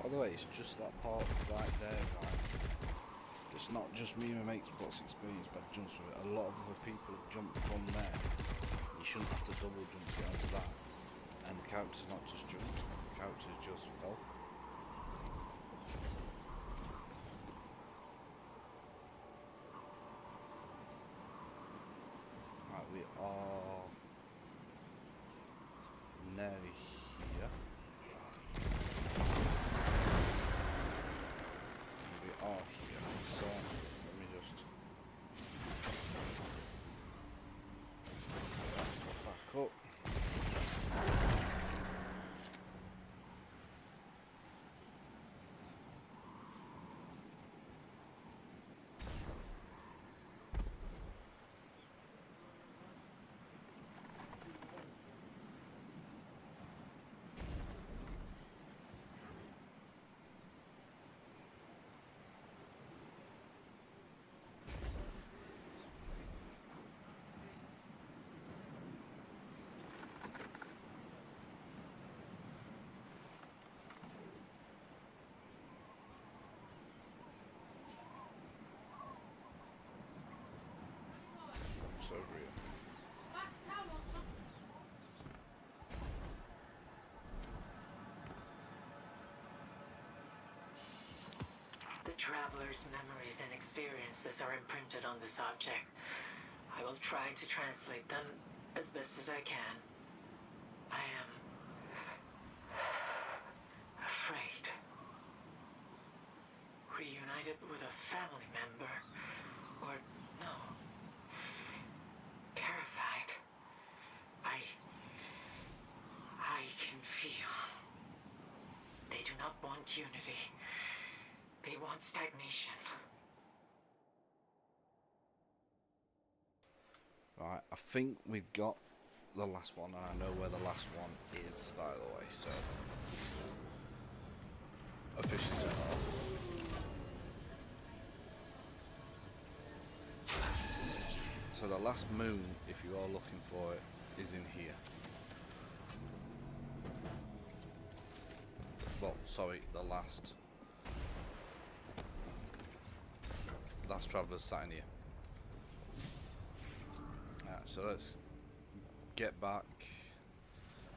By the way, it's just that part right there, right? It's not just me and my mates what's experienced by jumps with it. A lot of other people have jumped from there. You shouldn't have to double jump to get onto that. And the character's not just jumped, the character's just fell. Right, we are now here. We are here, so let me just back up. So real. The traveler's memories and experiences are imprinted on this object. I will try to translate them as best as I can. I am afraid. Reunited with a family member, or no, terrified. I can feel. They do not want unity. They want stagnation. Right, I think we've got the last one, and I know where the last one is, by the way, so officially turn it off. So the last moon, if you are looking for it, is in here. Well, sorry, the last traveller's sat in here. So let's get back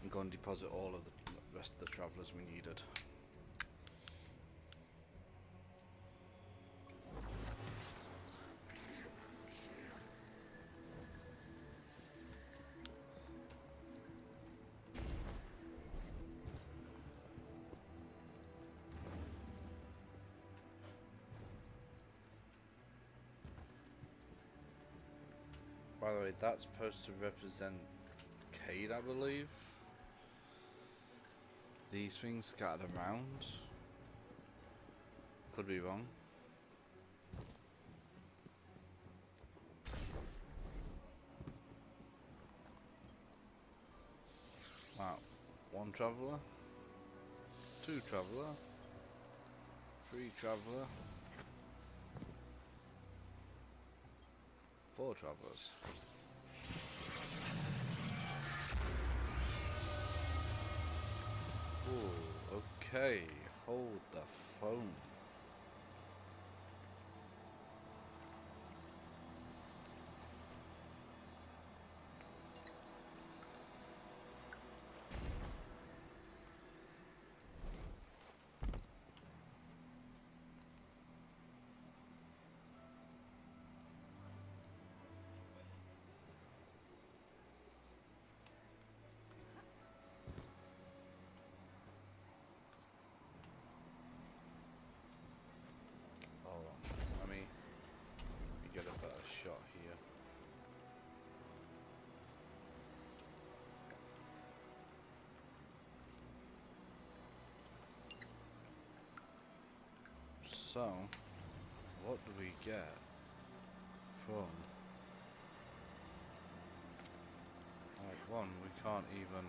and go and deposit all of the rest of the travellers we needed. By the way, that's supposed to represent Cade, I believe. These things scattered around. Could be wrong. Wow. 1 traveller. 2 traveller. 3 traveller. 4 travellers. Oh, okay. Hold the phone. Get a better shot here. So, what do we get from? Like, one, we can't even.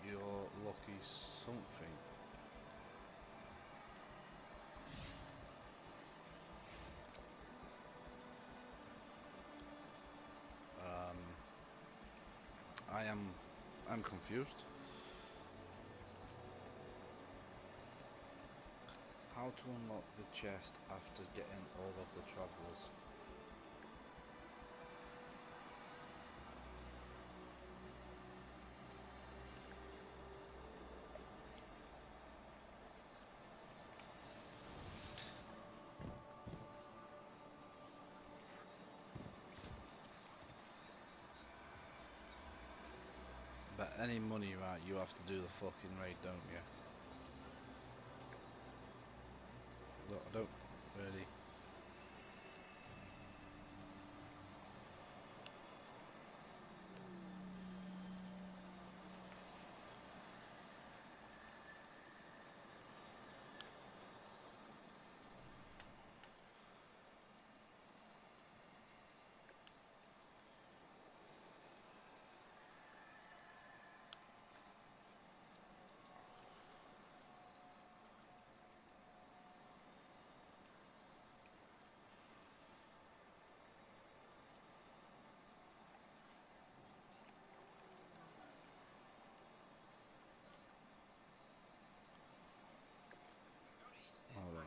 You're lucky something. I'm confused. How to unlock the chest after getting all of the travelers? But any money, right, you have to do the fucking raid, don't you? Look, I don't really. Hold on.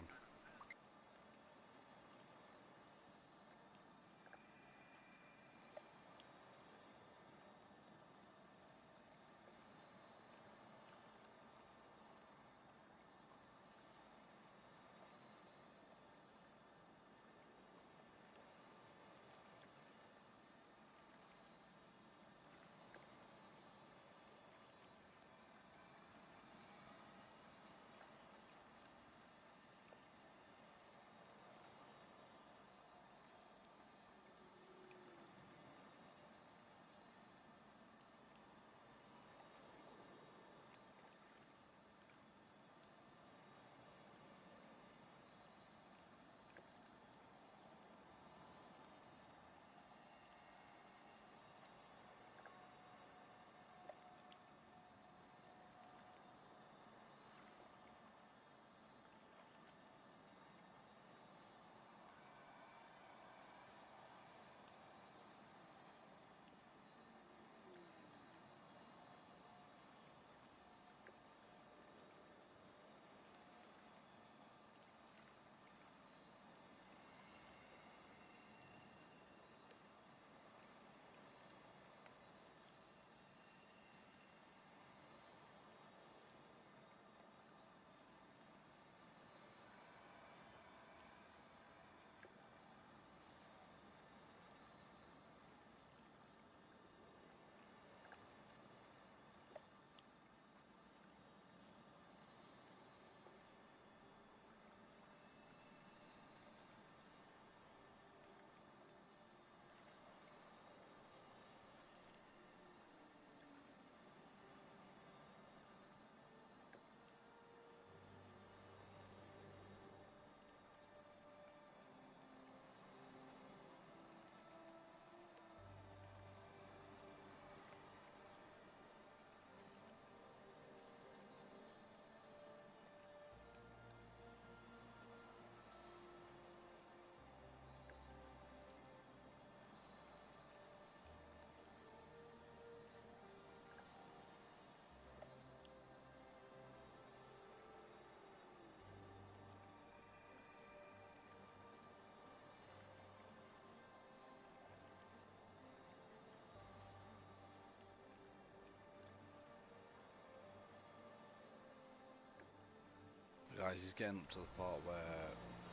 Guys, he's getting up to the part where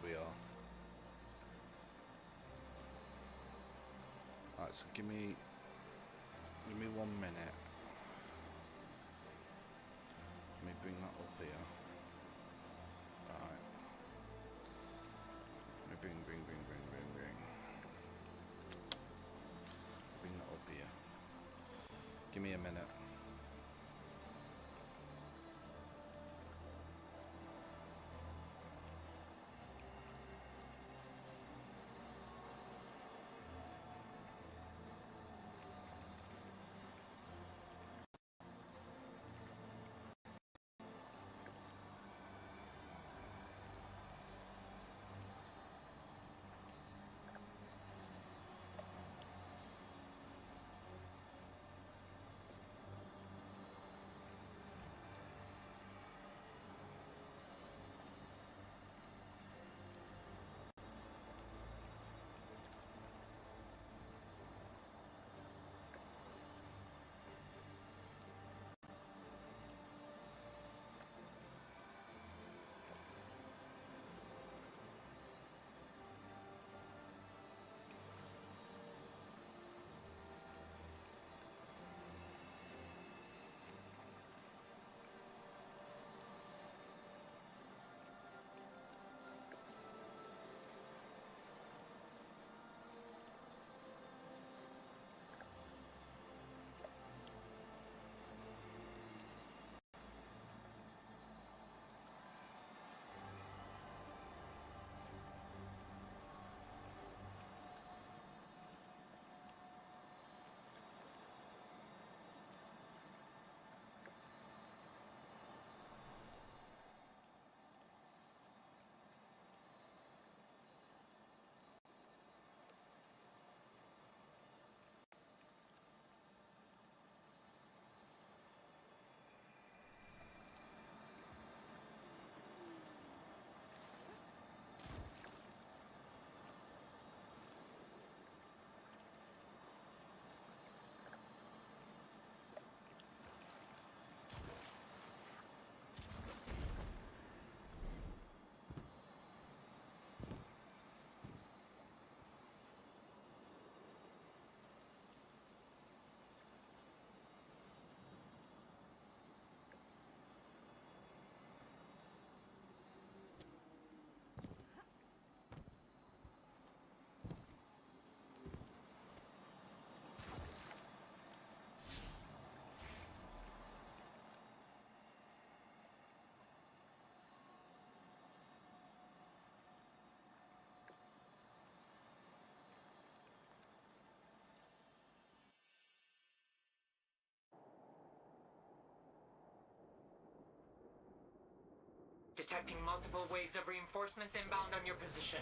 we are. Alright, so give me 1 minute. Let me bring that up here. Alright. Let me bring. Bring that up here. Give me a minute. Detecting multiple waves of reinforcements inbound on your position.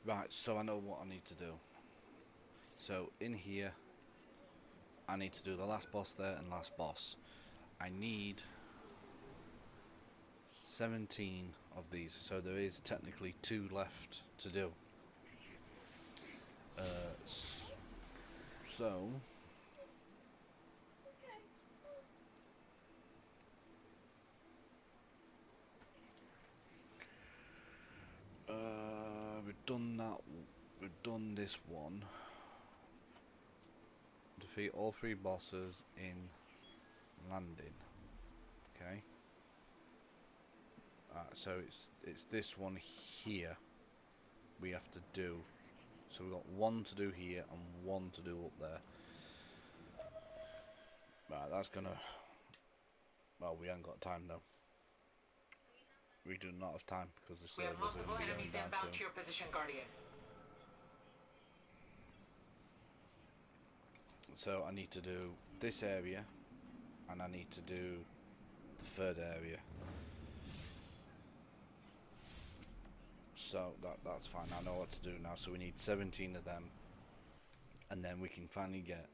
Right, so I know what I need to do. So in here, I need to do the last boss there and last boss. I need 17 of these, so there is technically 2 left to do. So we've done that. we've done this one. Defeat all 3 bosses in landing. Okay. So it's this one here we have to do. So we've got 1 to do here and 1 to do up there. Right, that's gonna... Well, we haven't got time though. We do not have time because the We have server's multiple going to be enemies going down inbound soon. to your position, Guardian. So I need to do this area, and I need to do the 3rd area. So that's fine. I know what to do now. So we need 17 of them, and then we can finally get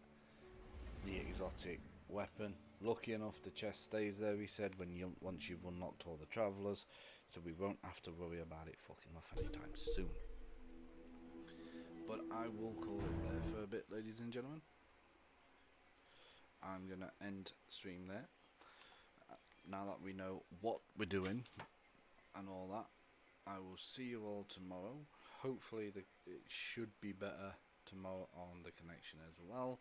the exotic weapon. Lucky enough, the chest stays there. He said once you've unlocked all the travelers, so we won't have to worry about it fucking off anytime soon. But I will call it there for a bit, ladies and gentlemen. I'm gonna end stream there. Now that we know what we're doing and all that, I will see you all tomorrow. Hopefully it should be better tomorrow on the connection as well.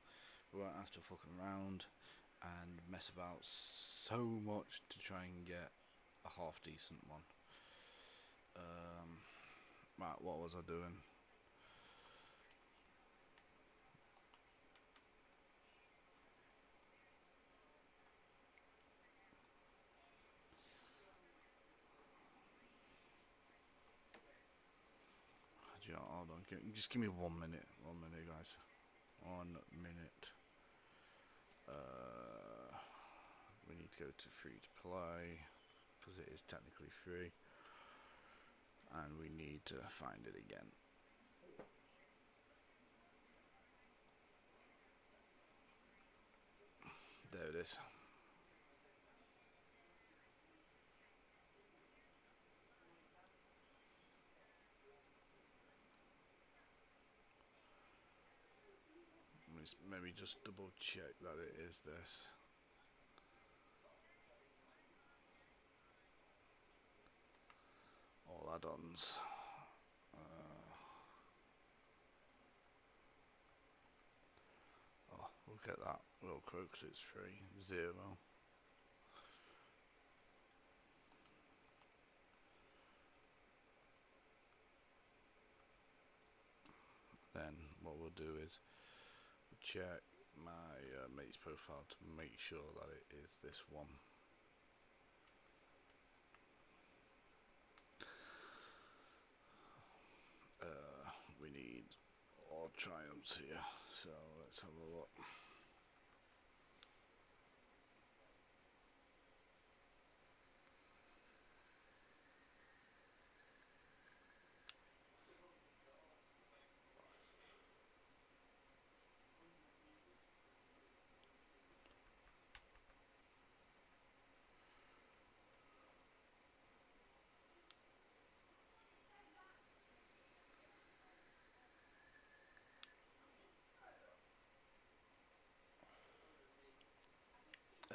We won't have to fuck around and mess about so much to try and get a half decent one. Right, what was I doing? Hold on, just give me 1 minute. 1 minute, guys. 1 minute. We need to go to free to play because it is technically free, and we need to find it again. There it is. Maybe just double check that it is this. All add-ons. Oh, we'll get that real quick because it's free. 0. Then what we'll do is check my mate's profile to make sure that it is this one. We need all triumphs here, so let's have a look.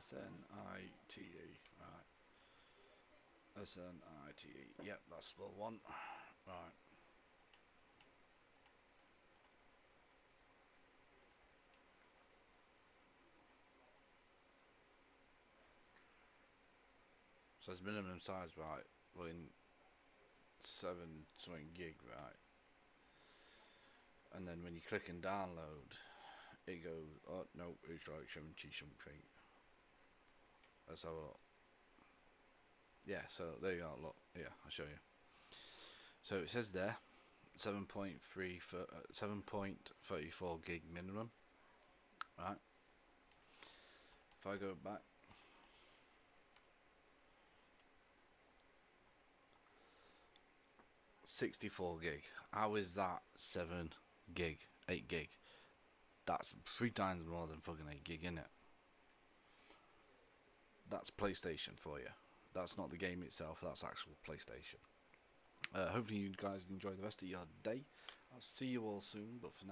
SNITE, right. SNITE, yep, that's the one. Right. So it's minimum size, right? Well, in 7 something gig, right? And then when you click and download, it goes, oh no, it's like 70 something. Let's have a look. Yeah, so there you are, look. Yeah, I'll show you. So it says there 7.34 gig minimum. Right. If I go back, $64 gig. How is that 7 gig, 8 gig? That's 3 times more than fucking 8 gig, innit? That's PlayStation for you. That's not the game itself, that's actual PlayStation. Hopefully you guys enjoy the rest of your day. I'll see you all soon, but for now